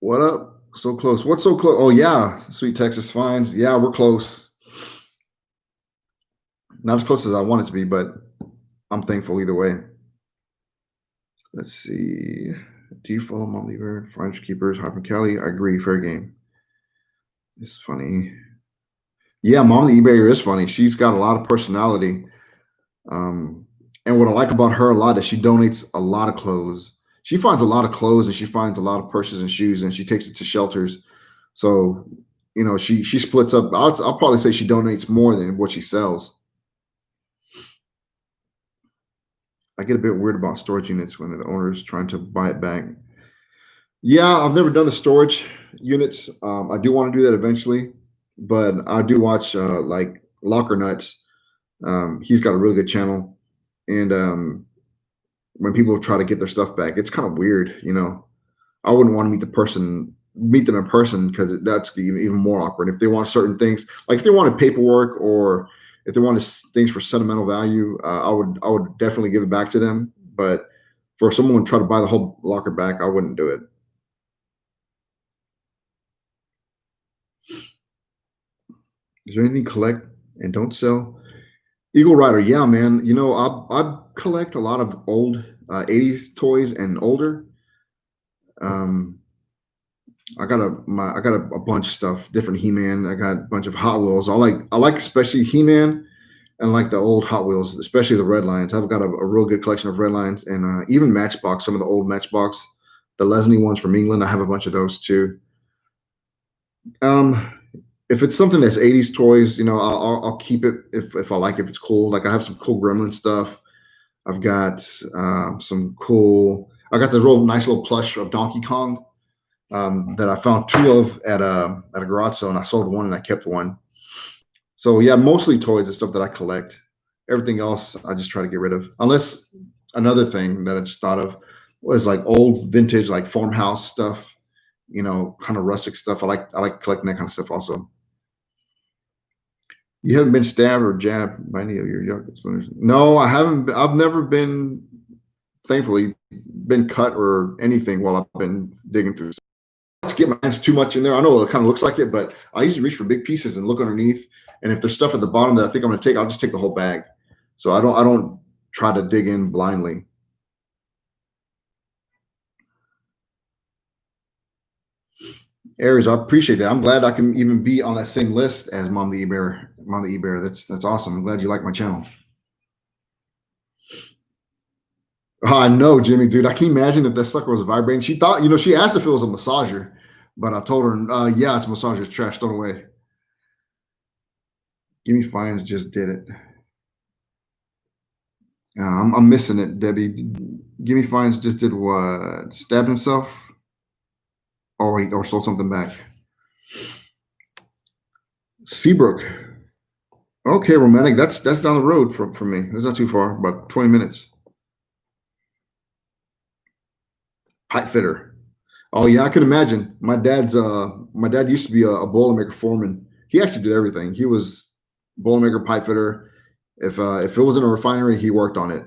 what up? So close. What's so close? Oh yeah, Sweet Texas Finds. Yeah, we're close. Not as close as I want it to be, but I'm thankful either way. Let's see. Do you follow Mom Lever, French Keepers, Hyper Kelly? I agree. Fair game. It's funny. Yeah, Mom the eBayer is funny. She's got a lot of personality. And what I like about her a lot is she donates a lot of clothes. She finds a lot of clothes and she finds a lot of purses and shoes and she takes it to shelters. So, she splits up. I'll probably say she donates more than what she sells. I get a bit weird about storage units when the owner is trying to buy it back. Yeah, I've never done the storage units. I do want to do that eventually, but I do watch like Locker Nuts. He's got a really good channel, and when people try to get their stuff back, it's kind of weird. I wouldn't want to meet them in person because that's even more awkward. If they want certain things, like if they wanted paperwork or if they wanted things for sentimental value, I would definitely give it back to them. But for someone to try to buy the whole locker back, I wouldn't do it. Is there anything collect and don't sell? Eagle Rider, yeah, man. I collect a lot of old 80s toys and older. Um, I got a bunch of stuff, different He-Man. I got a bunch of Hot Wheels. I like especially He-Man and like the old Hot Wheels, especially the Red Lions. I've got a real good collection of Red Lions and even Matchbox, some of the old Matchbox, the Lesney ones from England. I have a bunch of those too. Um, if it's something that's 80s toys, I'll keep it if I like if it's cool. Like I have some cool Gremlin stuff. I've got some cool. I got the real nice little plush of Donkey Kong that I found two of at a garage sale, and I sold one and I kept one. So yeah, mostly toys and stuff that I collect. Everything else I just try to get rid of. Unless another thing that I just thought of was like old vintage like farmhouse stuff, kind of rustic stuff. I like collecting that kind of stuff also. You haven't been stabbed or jabbed by any of your young exponents? No, I haven't. I've never been, thankfully, been cut or anything while I've been digging through. To get my hands too much in there. I know it kind of looks like it, but I usually reach for big pieces and look underneath. And if there's stuff at the bottom that I think I'm going to take, I'll just take the whole bag. So I don't try to dig in blindly. Aries, I appreciate it. I'm glad I can even be on that same list as Mom the eBayer. Mom the eBayer. That's awesome. I'm glad you like my channel. Oh, I know, Jimmy, dude. I can imagine if that sucker was vibrating. She thought, she asked if it was a massager, but I told her, yeah, it's a massager. It's trash. Throw it away. Gimme Fines just did it. I'm missing it, Debbie. Gimme Fines just did what? Stabbed himself, or sold something back. Seabrook. Okay, romantic. That's down the road from me. That's not too far. About 20 minutes. Pipe fitter. Oh yeah, I can imagine. My dad used to be a Boilermaker foreman. He actually did everything. He was Boilermaker, pipe fitter. If it was in a refinery, he worked on it.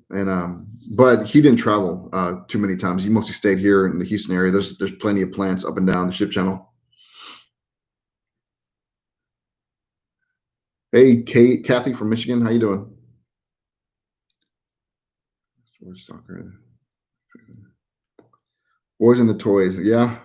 And but he didn't travel too many times. He mostly stayed here in the Houston area. There's plenty of plants up and down the ship channel. Hey, Kathy from Michigan, how you doing? Sports soccer. Boys and the toys, yeah.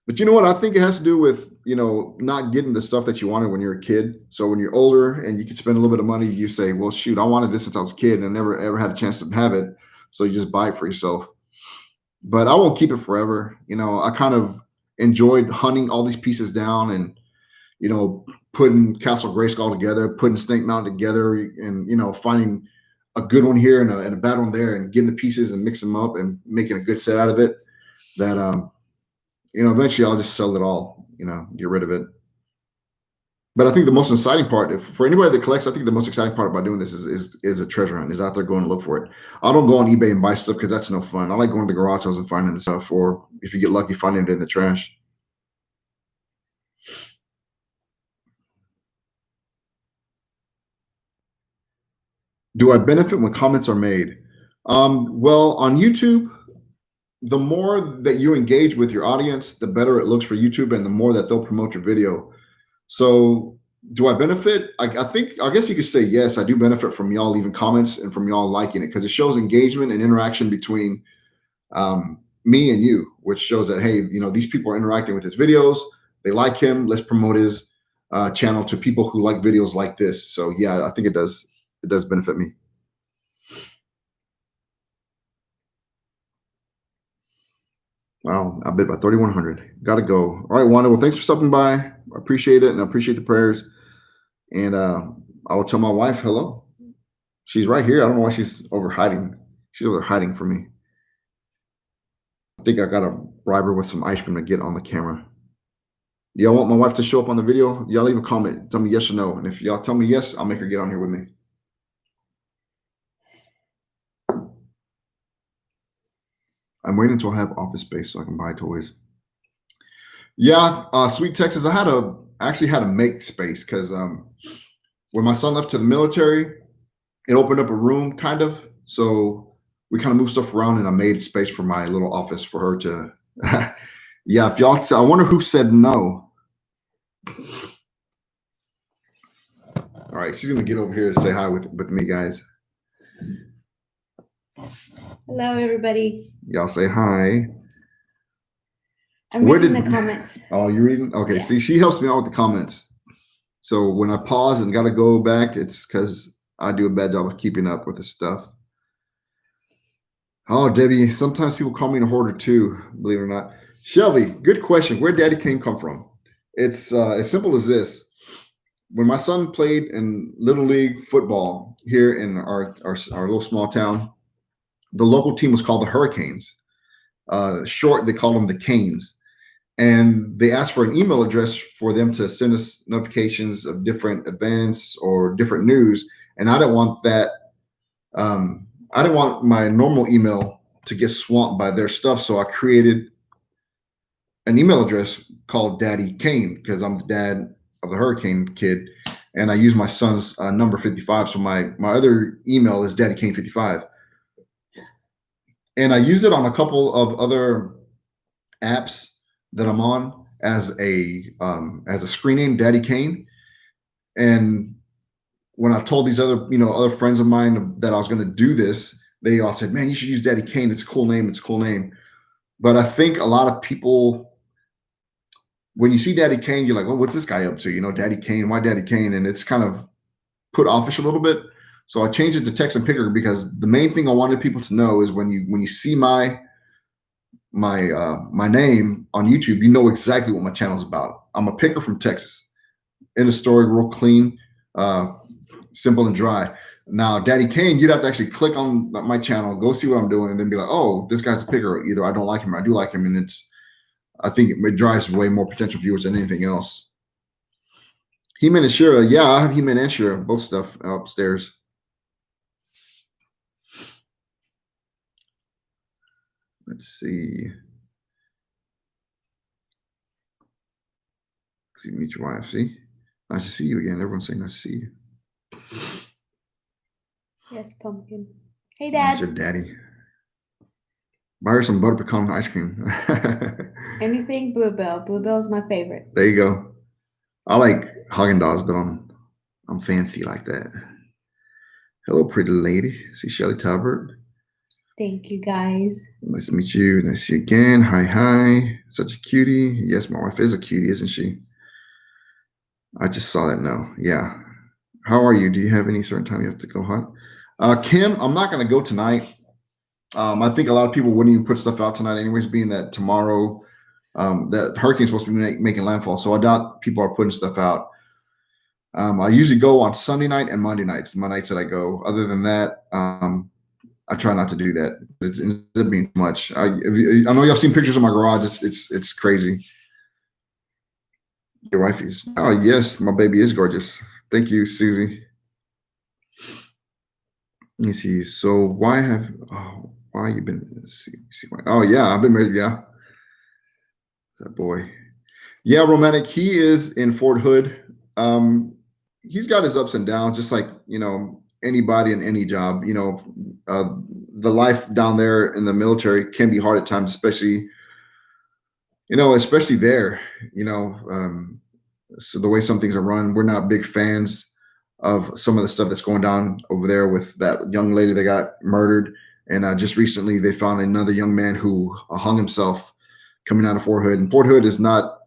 But you know what? I think it has to do with not getting the stuff that you wanted when you're a kid. So when you're older and you can spend a little bit of money, you say, "Well, shoot, I wanted this since I was a kid and I never ever had a chance to have it." So you just buy it for yourself. But I won't keep it forever. I kind of enjoyed hunting all these pieces down and putting Castle Grayskull together, putting Snake Mountain together, and finding a good one here and a bad one there, and getting the pieces and mixing them up and making a good set out of it. That eventually I'll just sell it all, get rid of it. But I think the most exciting part, for anybody that collects, I think the most exciting part about doing this is a treasure hunt, is out there going to look for it. I don't go on eBay and buy stuff because that's no fun. I like going to the garage sales and finding the stuff, or if you get lucky, finding it in the trash. Do I benefit when comments are made? Well, on YouTube, the more that you engage with your audience, the better it looks for YouTube and the more that they'll promote your video. So do I benefit? I guess you could say yes, I do benefit from y'all leaving comments and from y'all liking it, because it shows engagement and interaction between me and you, which shows that, hey, these people are interacting with his videos. They like him. Let's promote his channel to people who like videos like this. So yeah, I think it does benefit me. Wow, I bid by 3,100. Got to go. All right, Wanda. Well, thanks for stopping by. I appreciate it, and I appreciate the prayers. And I will tell my wife hello. She's right here. I don't know why she's over hiding. She's over hiding from me. I think I got to bribe her with some ice cream to get on the camera. Y'all want my wife to show up on the video? Y'all leave a comment. Tell me yes or no. And if y'all tell me yes, I'll make her get on here with me. I'm waiting until I have office space so I can buy toys. Yeah, Sweet Texas. I actually had to make space because when my son left to the military, it opened up a room kind of. So we kind of moved stuff around, and I made space for my little office for her to. Yeah, if y'all, I wonder who said no. All right, she's gonna get over here to say hi with me, guys. Hello, everybody. Y'all say hi. I'm reading the comments. Oh, you reading? Okay, Yeah. See, she helps me out with the comments. So when I pause and got to go back, it's because I do a bad job of keeping up with the stuff. Oh, Debbie, sometimes people call me a hoarder too, believe it or not. Shelby, good question. Where Daddy King come from? It's as simple as this. When my son played in Little League football here in our little small town, the local team was called the Hurricanes. Short, they called them the Canes. And they asked for an email address for them to send us notifications of different events or different news. And I didn't want that. I didn't want my normal email to get swamped by their stuff. So I created an email address called Daddy Kane, because I'm the dad of the Hurricane kid. And I use my son's number 55. So my other email is Daddy Kane 55. And I use it on a couple of other apps that I'm on as a screen name, Daddy Kane. And when I told these other friends of mine that I was going to do this, they all said, "Man, you should use Daddy Kane. It's a cool name. It's a cool name." But I think a lot of people, when you see Daddy Kane, you're like, "Oh, what's this guy up to?" Daddy Kane. Why Daddy Kane? And it's kind of put offish a little bit. So I changed it to Texan Picker because the main thing I wanted people to know is when you see my name on YouTube, you know exactly what my channel is about. I'm a picker from Texas. End of story, real clean, simple and dry. Now, Daddy Kane, you'd have to actually click on my channel, go see what I'm doing, and then be like, oh, this guy's a picker. Either I don't like him or I do like him. And I think it drives way more potential viewers than anything else. He-Man and Shira. Yeah, I have He-Man and Shira, both stuff upstairs. Let's see. Let's see, meet your wife. See? Nice to see you again. Everyone's saying nice to see you. Yes, Pumpkin. Hey, Dad. That's your daddy. Buy her some butter pecan ice cream. Anything Bluebell. Bluebell's my favorite. There you go. I like Haagen-Dazs, but I'm fancy like that. Hello, pretty lady. See Shelly Talbert. Thank you, guys. Nice to meet you. Nice to see you again. Hi, hi. Such a cutie. Yes, my wife is a cutie, isn't she? I just saw that now. Yeah. How are you? Do you have any certain time you have to go hunt? Kim, I'm not going to go tonight. I think a lot of people wouldn't even put stuff out tonight anyways, being that tomorrow that hurricane's supposed to be making landfall. So I doubt people are putting stuff out. I usually go on Sunday night and Monday nights, my nights that I go. Other than that, I try not to do that. It ends up being too much. I know y'all seen pictures of my garage. It's crazy. Your wife is. Oh yes, my baby is gorgeous. Thank you, Susie. Let me see. So why you been? Let's see why. Oh yeah, I've been married. Yeah, that boy. Yeah, romantic. He is in Fort Hood. He's got his ups and downs, just like anybody in any job. The life down there in the military can be hard at times, especially there. So the way some things are run, we're not big fans of some of the stuff that's going down over there with that young lady that got murdered. And just recently, they found another young man who hung himself coming out of Fort Hood. And Fort Hood is not.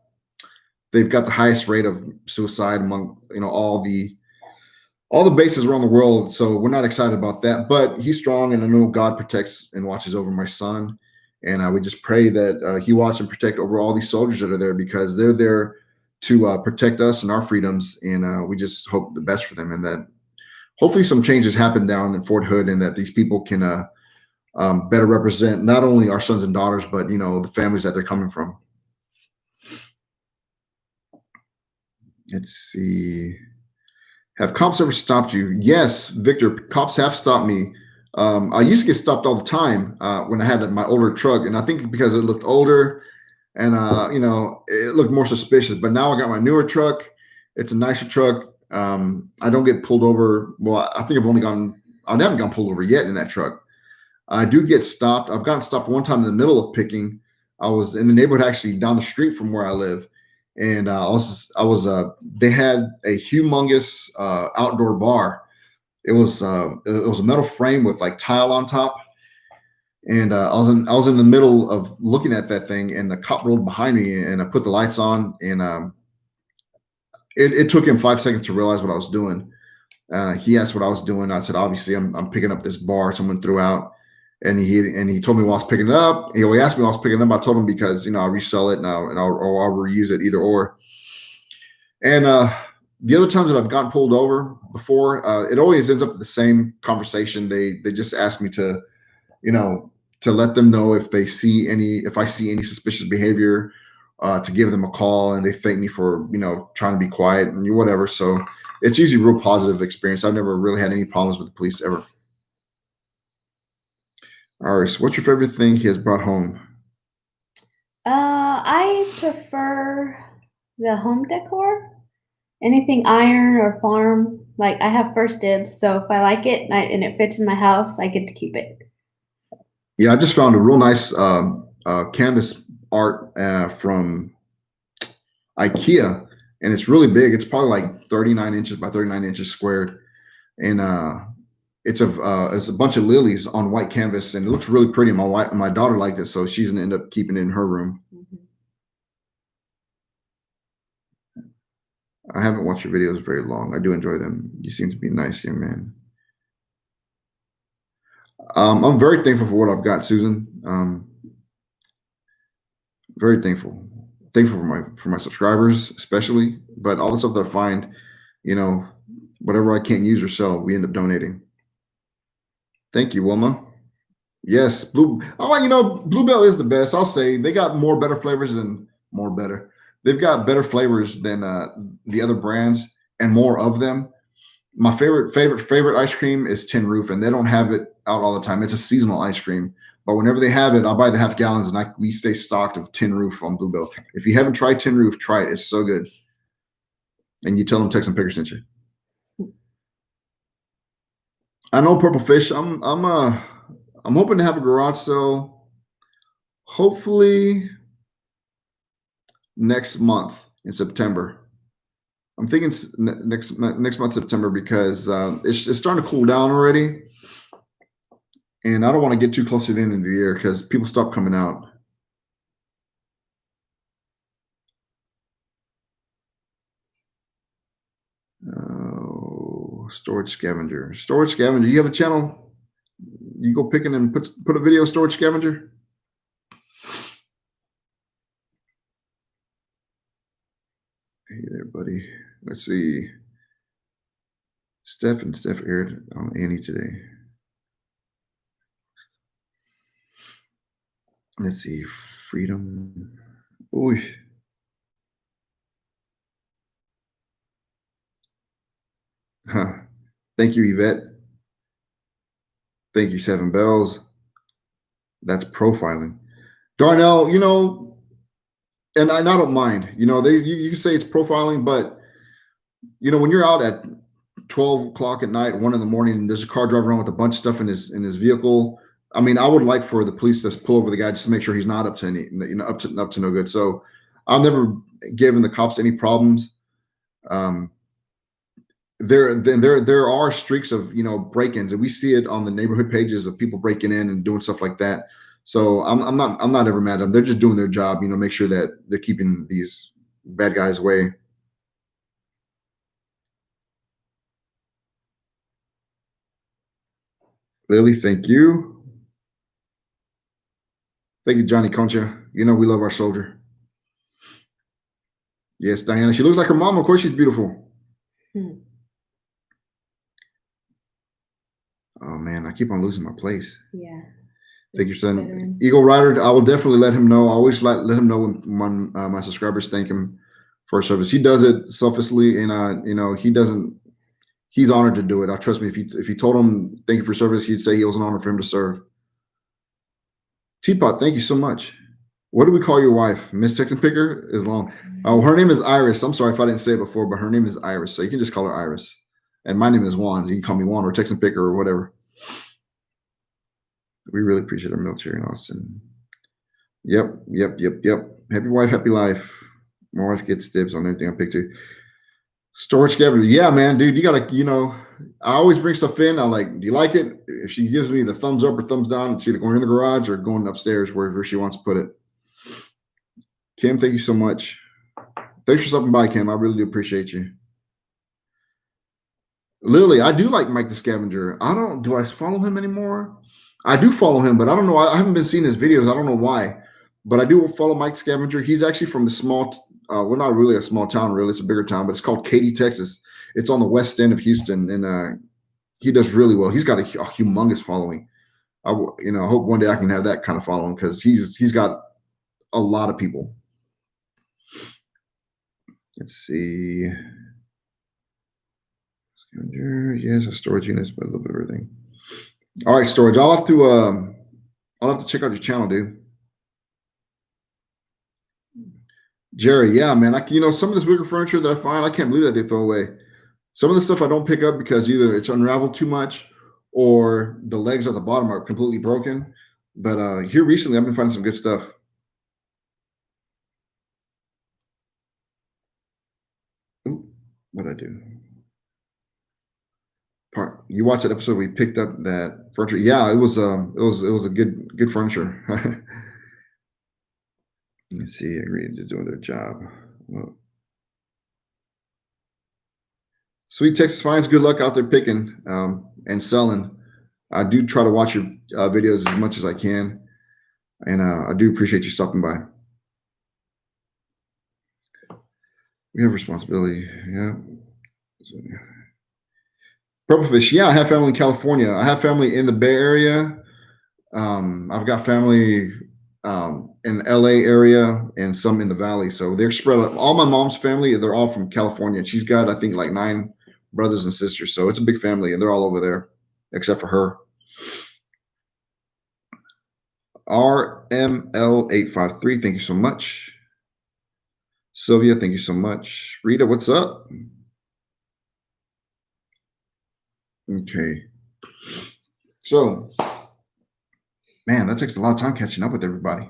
They've got the highest rate of suicide among all the bases around the world. So we're not excited about that. But he's strong, and I know God protects and watches over my son. And we just pray that he watch and protect over all these soldiers that are there, because they're there to protect us and our freedoms. And we just hope the best for them, and that hopefully some changes happen down in Fort Hood, and that these people can better represent not only our sons and daughters, but the families that they're coming from. Let's see. Have cops ever stopped you? Yes, Victor, cops have stopped me. I used to get stopped all the time when I had my older truck, and I think because it looked older and it looked more suspicious. But now I got my newer truck. It's a nicer truck. I don't get pulled over. Well, I think I haven't gotten pulled over yet in that truck. I do get stopped. I've gotten stopped one time in the middle of picking. I was in the neighborhood actually down the street from where I live. And they had a humongous outdoor bar. It was a metal frame with like tile on top. And I was in the middle of looking at that thing, and the cop rolled behind me, and I put the lights on, and it took him 5 seconds to realize what I was doing. He asked what I was doing. I said, obviously, I'm picking up this bar someone threw out. And he told me while I was picking it up. He asked me while I was picking it up. I told him because I resell it now, and I'll reuse it, either or. And the other times that I've gotten pulled over before, it always ends up with the same conversation. They just ask me to let them know if I see any suspicious behavior, to give them a call, and they thank me for trying to be quiet and whatever. So it's usually a real positive experience. I've never really had any problems with the police ever. All right, so what's your favorite thing he has brought home? I prefer the home decor. Anything iron or farm. Like, I have first dibs, so if I like it and it fits in my house, I get to keep it. Yeah, I just found a real nice canvas art from IKEA, and it's really big. It's probably like 39 inches by 39 inches squared, and it's a bunch of lilies on white canvas, and it looks really pretty. My daughter liked it, so she's gonna end up keeping it in her room. Mm-hmm. I haven't watched your videos very long. I do enjoy them. You seem to be a nice young man. I'm very thankful for what I've got, Susan. Very thankful. Thankful for my subscribers, especially, but all the stuff that I find, you know, whatever I can't use or sell, we end up donating. Thank you, Wilma. Yes, blue. Oh, Bluebell is the best. I'll say they got better flavors than more better. They've got better flavors than the other brands and more of them. My favorite ice cream is Tin Roof, and they don't have it out all the time. It's a seasonal ice cream, but whenever they have it, I'll buy the half gallons, and we stay stocked of Tin Roof on Bluebell. If you haven't tried Tin Roof, try it. It's so good. And you tell them Texan Picker sent you. I know Purple Fish. I'm hoping to have a garage sale. Hopefully next month in September. I'm thinking next month September because it's starting to cool down already, and I don't want to get too close to the end of the year because people stop coming out. Oh, Storage Scavenger. Storage Scavenger. You have a channel? You go picking and put a video Storage Scavenger? Hey there, buddy. Let's see. Steph aired on Annie today. Let's see. Freedom. Ooh. Huh. Thank you, Yvette. Thank you, Seven Bells. That's profiling. Darnell, and I don't mind. You can say it's profiling, but when you're out at 12 o'clock at night, 1 in the morning, and there's a car driving around with a bunch of stuff in his vehicle. I mean, I would like for the police to pull over the guy just to make sure he's not up to up to no good. So I've never given the cops any problems. There are streaks of break-ins, and we see it on the neighborhood pages of people breaking in and doing stuff like that. So I'm not ever mad at them. They're just doing their job. Make sure that they're keeping these bad guys away. Lily, thank you. Thank you, Johnny Concha. We love our soldier. Yes, Diana. She looks like her mom. Of course, she's beautiful. Oh man, I keep on losing my place. Yeah. Thank you, son. Eagle Rider. I will definitely let him know. I always let him know when my subscribers thank him for his service. He does it selflessly, and he doesn't. He's honored to do it. I trust me. If he told him thank you for service, he'd say it was an honor for him to serve. Teapot, thank you so much. What do we call your wife? Miss Texan Picker is long. Oh, her name is Iris. I'm sorry if I didn't say it before, but her name is Iris. So you can just call her Iris. And my name is Juan. You can call me Juan or Texan Picker or whatever. We really appreciate our military in Austin. Yep. Happy wife, happy life. My wife gets dibs on anything I pick too. Storage Scavenger. Yeah, man, dude, you gotta, I always bring stuff in. I'm like, do you like it? If she gives me the thumbs up or thumbs down, it's either going in the garage or going upstairs wherever she wants to put it. Kim, thank you so much. Thanks for stopping by, Kim. I really do appreciate you. Lily, I do like Mike the Scavenger. Do I follow him anymore? I do follow him, but I don't know. I haven't been seeing his videos. I don't know why, but I do follow Mike Scavenger. He's actually from the small, well, not really a small town, really. It's a bigger town, but it's called Katy, Texas. It's on the west end of Houston, and he does really well. He's got a humongous following. I hope one day I can have that kind of following because he's got a lot of people. Let's see. Yes, a storage units, but a little bit of everything. All right, storage. I'll have to check out your channel, dude. Jerry, yeah, man. Some of this bigger furniture that I find, I can't believe that they throw away. Some of the stuff I don't pick up because either it's unraveled too much or the legs at the bottom are completely broken. But here recently, I've been finding some good stuff. Ooh, what'd I do? You watched that episode where we picked up that furniture? Yeah, it was a good furniture. Let's see. Agreed to doing their job. Well, Sweet Texas Finds. Good luck out there picking and selling. I do try to watch your videos as much as I can, and I do appreciate you stopping by. We have responsibility. Yeah. So, Purple fish. Yeah, I have family in California. I have family in the Bay Area. I've got family in LA area and some in the Valley. So they're spread out. All my mom's family, they're all from California. She's got, I think, like 9 brothers and sisters. So it's a big family, and they're all over there, except for her. RML853, thank you so much. Sylvia, thank you so much. Rita, what's up? Okay. So, man, that takes a lot of time catching up with everybody.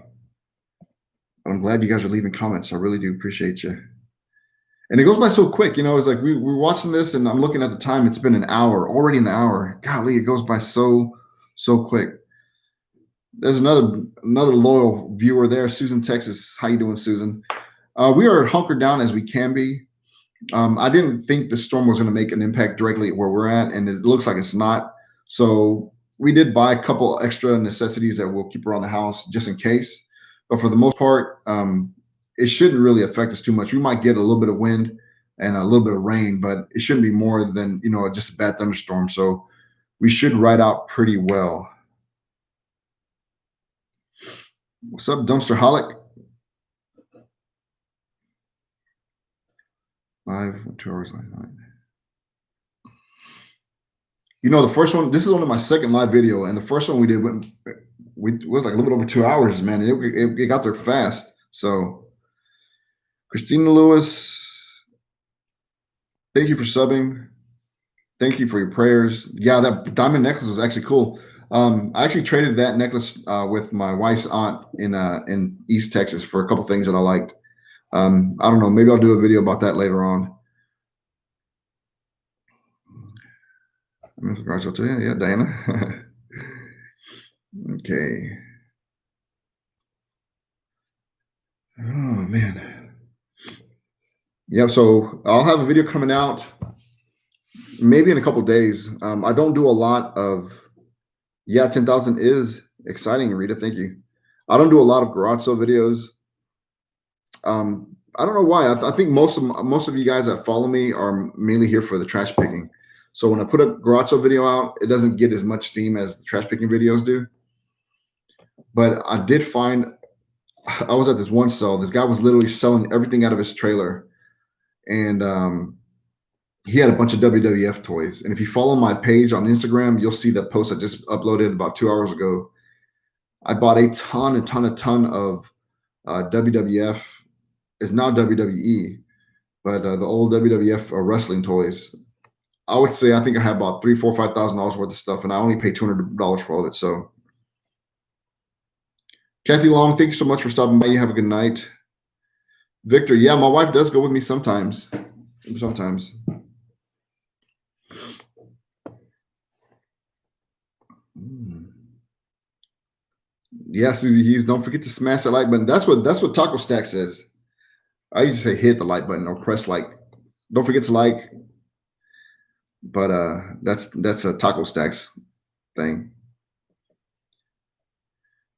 But I'm glad you guys are leaving comments. I really do appreciate you. And it goes by so quick, it's like we're watching this and I'm looking at the time. It's been an hour, already an hour. Golly, it goes by so quick. There's another loyal viewer there, Susan, Texas. How you doing, Susan? We are hunkered down as we can be. I didn't think the storm was going to make an impact directly where we're at, and it looks like it's not. So we did buy a couple extra necessities that we'll keep around the house just in case. But for the most part, it shouldn't really affect us too much. We might get a little bit of wind and a little bit of rain, but it shouldn't be more than just a bad thunderstorm. So we should ride out pretty well. What's up, Dumpster Holic? 2 hours last night. The first one, this is only my second live video, and the first one we did was like a little bit over 2 hours, man. It got there fast. So, Christina Lewis, thank you for subbing. Thank you for your prayers. Yeah, that diamond necklace is actually cool. I actually traded that necklace with my wife's aunt in East Texas for a couple things that I liked. I don't know. Maybe I'll do a video about that later on. Congrats to you. Yeah, Diana. Okay. Oh, man. Yeah, so I'll have a video coming out maybe in a couple days. I don't do a lot of, 10,000 is exciting, Rita. Thank you. I don't do a lot of garage sale videos. I don't know why. I think most of you guys that follow me are mainly here for the trash picking. So when I put a garage sale video out, it doesn't get as much steam as the trash picking videos do. But I did find, I was at this one sale. This guy was literally selling everything out of his trailer, and he had a bunch of WWF toys. And if you follow my page on Instagram, you'll see that post I just uploaded about 2 hours ago. I bought a ton of WWF. It's now WWE, but the old WWF wrestling toys. I would say I think I had about $3,000, $4,000, $5,000 worth of stuff, and I only paid $200 for all of it. So, Kathy Long, thank you so much for stopping by. You have a good night. Victor, yeah, my wife does go with me sometimes. Sometimes. Yeah, Susie Hughes, don't forget to smash the like button. That's what Taco Stack says. I used to say hit the like button or press like. Don't forget to like. But that's a Taco Stacks thing.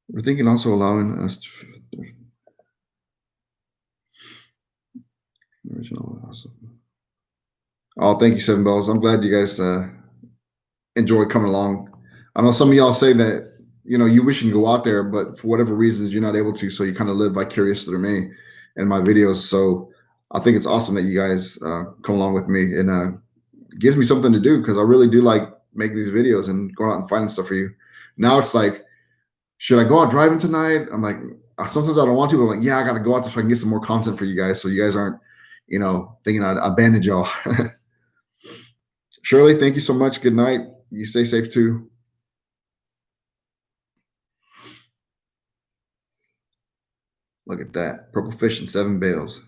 We're thinking also allowing us to original. Awesome. Oh, thank you, Seven Bells. I'm glad you guys enjoyed coming along. I know some of y'all say that you wish you can go out there, but for whatever reasons you're not able to. So you kind of live vicarious through me and my videos. So I think it's awesome that you guys come along with me, and gives me something to do because I really do like making these videos and going out and finding stuff for you. Now it's like, should I go out driving tonight? I'm like, sometimes I don't want to, but I'm like, yeah, I got to go out there so I can get some more content for you guys. So you guys aren't, thinking I abandoned y'all. Shirley, thank you so much. Good night. You stay safe too. Look at that. Purple fish and 7 bales.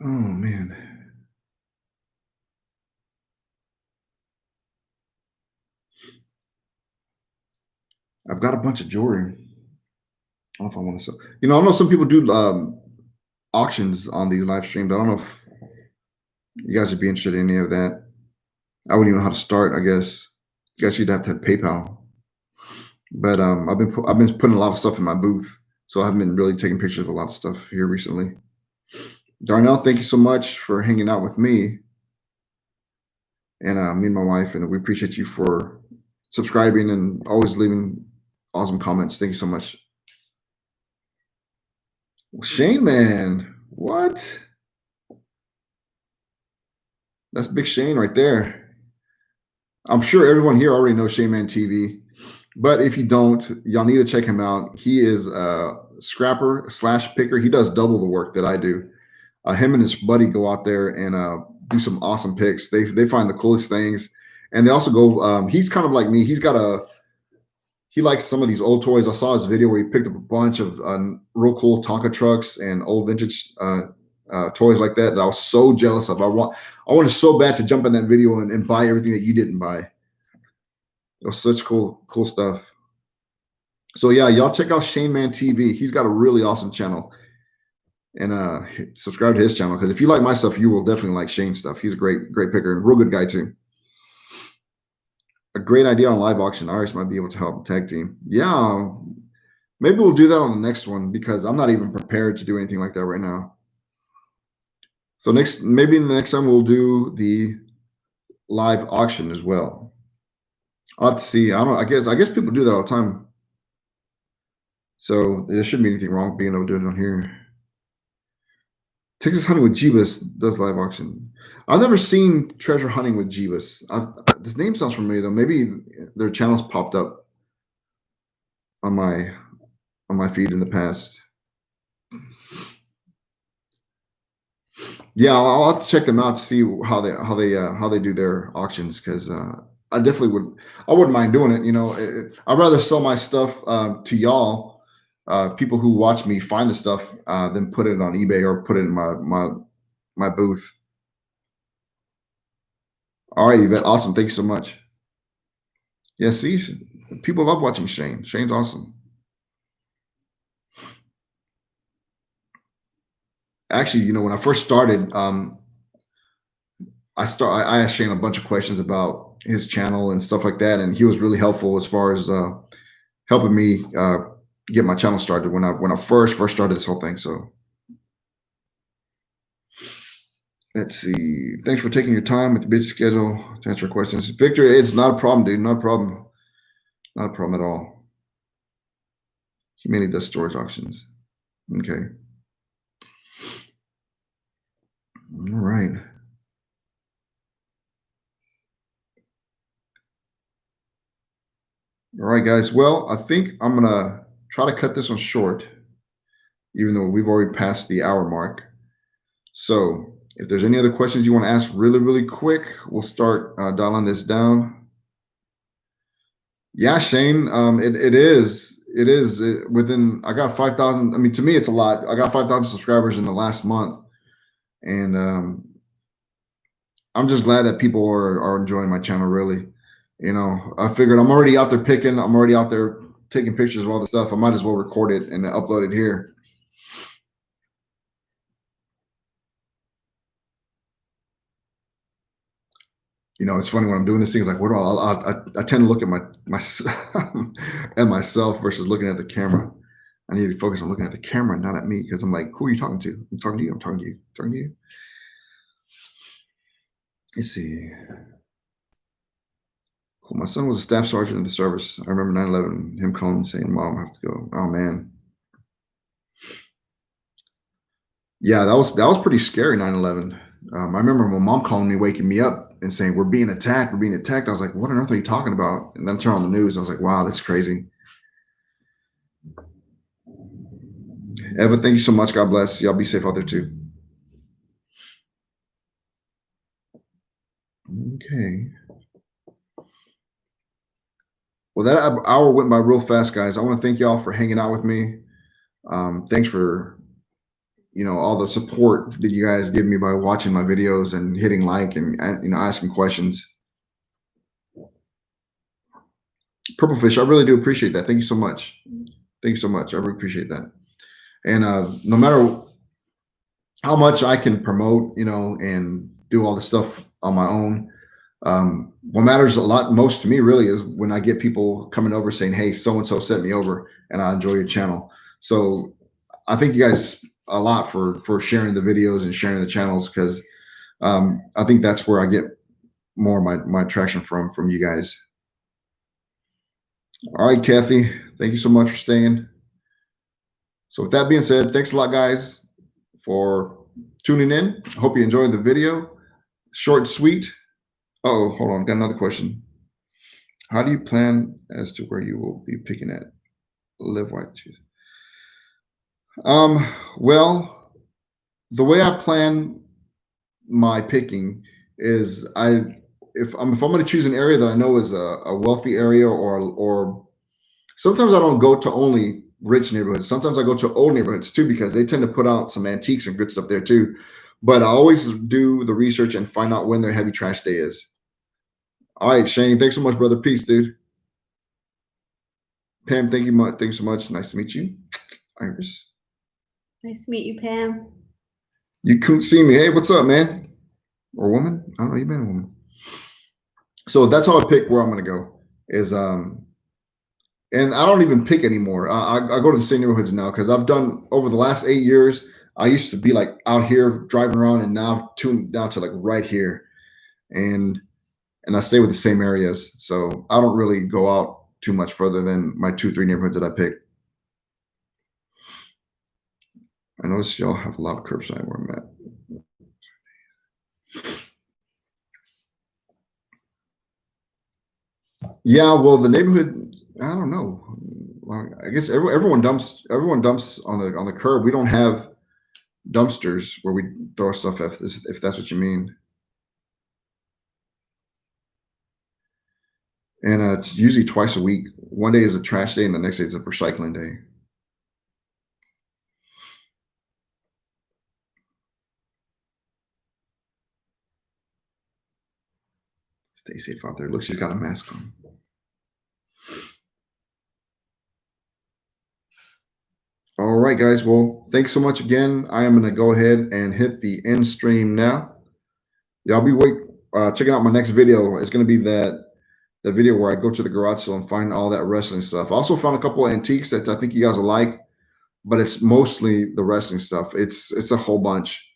Oh, man. I've got a bunch of jewelry. I don't know if I want to sell. I know some people do auctions on these live streams. I don't know if you guys would be interested in any of that. I wouldn't even know how to start, I guess. Guess you'd have to have PayPal. But I've been putting a lot of stuff in my booth, so I haven't been really taking pictures of a lot of stuff here recently. Darnell, thank you so much for hanging out with me and me and my wife, and we appreciate you for subscribing and always leaving awesome comments. Thank you so much. Shane, man, what? That's Big Shane right there. I'm sure everyone here already knows Shane Man TV, but if you don't, y'all need to check him out. He is a scrapper slash picker. He does double the work that I do. Him and his buddy go out there and do some awesome picks. They find the coolest things, and they also go. He's kind of like me. He likes some of these old toys. I saw his video where he picked up a bunch of real cool Tonka trucks and old vintage toys like that. That I was so jealous of. I wanted so bad to jump in that video and buy everything that you didn't buy. It was such cool stuff. So yeah, y'all check out Shane Man TV. He's got a really awesome channel. And subscribe to his channel, because if you like my stuff, you will definitely like Shane's stuff. He's a great picker and real good guy too. A great idea on live auction. Iris might be able to help the tag team. Yeah, maybe we'll do that on the next one, because I'm not even prepared to do anything like that right now. So maybe the next time we'll do the live auction as well. I'll have to see. I guess people do that all the time. So there shouldn't be anything wrong with being able to do it on here. Texas Hunting with Jeebus does live auction. I've never seen Treasure Hunting with Jeebus. This name sounds familiar though. Maybe their channels popped up on my feed in the past. Yeah, I'll have to check them out to see how they do their auctions, because I wouldn't mind doing it. I'd rather sell my stuff to y'all, people who watch me find the stuff, than put it on eBay or put it in my booth. All right, Yvette, awesome. Thank you so much. Yeah, see, people love watching Shane. Shane's awesome. Actually, when I first started, I asked Shane a bunch of questions about his channel and stuff like that, and he was really helpful as far as helping me get my channel started when I first started this whole thing. So let's see. Thanks for taking your time with the busy schedule to answer questions, Victor. It's not a problem, dude. Not a problem. Not a problem at all. He mainly does storage auctions. Okay. All right. All right, guys. Well, I think I'm gonna try to cut this one short, even though we've already passed the hour mark. So if there's any other questions you want to ask really quick, we'll start dialing this down. Yeah, Shane, it is within, I got 5,000. I mean, to me, it's a lot. I got 5,000 subscribers in the last month. And I'm just glad that people are enjoying my channel, really. I figured I'm already out there picking. I'm already out there taking pictures of all the stuff. I might as well record it and upload it here. It's funny when I'm doing this thing. It's like, I tend to look at my at myself versus looking at the camera. I need to focus on looking at the camera, not at me, because I'm like, who are you talking to? I'm talking to you. I'm talking to you. I'm talking to you. Let's see. Cool. My son was a staff sergeant in the service. I remember 9/11, him calling and saying, "Mom, I have to go." Oh man. Yeah, that was pretty scary. 9/11. I remember my mom calling me, waking me up, and saying, "We're being attacked. We're being attacked." I was like, "What on earth are you talking about?" And then I turned on the news. I was like, "Wow, that's crazy." Eva, thank you so much. God bless. Y'all be safe out there too. Okay. Well, that hour went by real fast, guys. I want to thank y'all for hanging out with me. Thanks for all the support that you guys give me by watching my videos and hitting like and asking questions. Purplefish, I really do appreciate that. Thank you so much. Thank you so much. I really appreciate that. And no matter how much I can promote, and do all this stuff on my own, What matters a lot most to me really is when I get people coming over saying, "Hey, so and so sent me over, and I enjoy your channel." So I thank you guys a lot for sharing the videos and sharing the channels, because I think that's where I get more of my traction from you guys. All right, Kathy, thank you so much for staying. So with that being said, thanks a lot, guys, for tuning in. I hope you enjoyed the video. Short and sweet. Oh, hold on, got another question. How do you plan as to where you will be picking at? Live white choose. Well, the way I plan my picking is if I'm going to choose an area that I know is a wealthy area, or sometimes I don't go to only rich neighborhoods. Sometimes I go to old neighborhoods too, because they tend to put out some antiques and good stuff there too. But I always do the research and find out when their heavy trash day is. All right, Shane, thanks so much, brother. Peace, dude. Pam, thank you much. Thanks so much. Nice to meet you. Iris. Nice to meet you, Pam. You couldn't see me. Hey, what's up, man? Or woman? I don't know. You've been a woman. So that's how I pick where I'm going to go. And I don't even pick anymore. I go to the same neighborhoods now, because I've done over the last 8 years. I used to be like out here driving around, and now I've tuned down to like right here, and I stay with the same areas. So I don't really go out too much further than my 2-3 neighborhoods that I pick. I notice y'all have a lot of curbside where I'm at. Yeah, well, the neighborhood, I don't know. I guess everyone dumps on the curb. We don't have dumpsters where we throw stuff, if that's what you mean. And it's usually twice a week. One day is a trash day, and the next day is a recycling day. Stay safe out there. Look, she's got a mask on. All right, guys. Well, thanks so much again. I am going to go ahead and hit the end stream now. Y'all be checking out my next video. It's going to be the video where I go to the garage sale and find all that wrestling stuff. I also found a couple of antiques that I think you guys will like, but it's mostly the wrestling stuff. It's a whole bunch.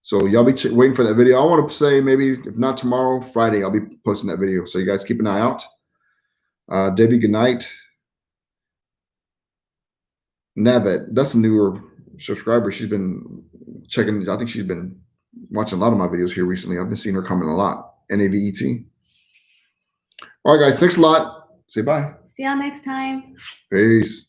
So y'all be waiting for that video. I want to say maybe if not tomorrow, Friday, I'll be posting that video. So you guys keep an eye out. Debbie, good night. Navet, that's a newer subscriber. She's been checking. I think she's been watching a lot of my videos here recently. I've been seeing her comment a lot. NAVET. All right, guys. Thanks a lot. Say bye. See y'all next time. Peace.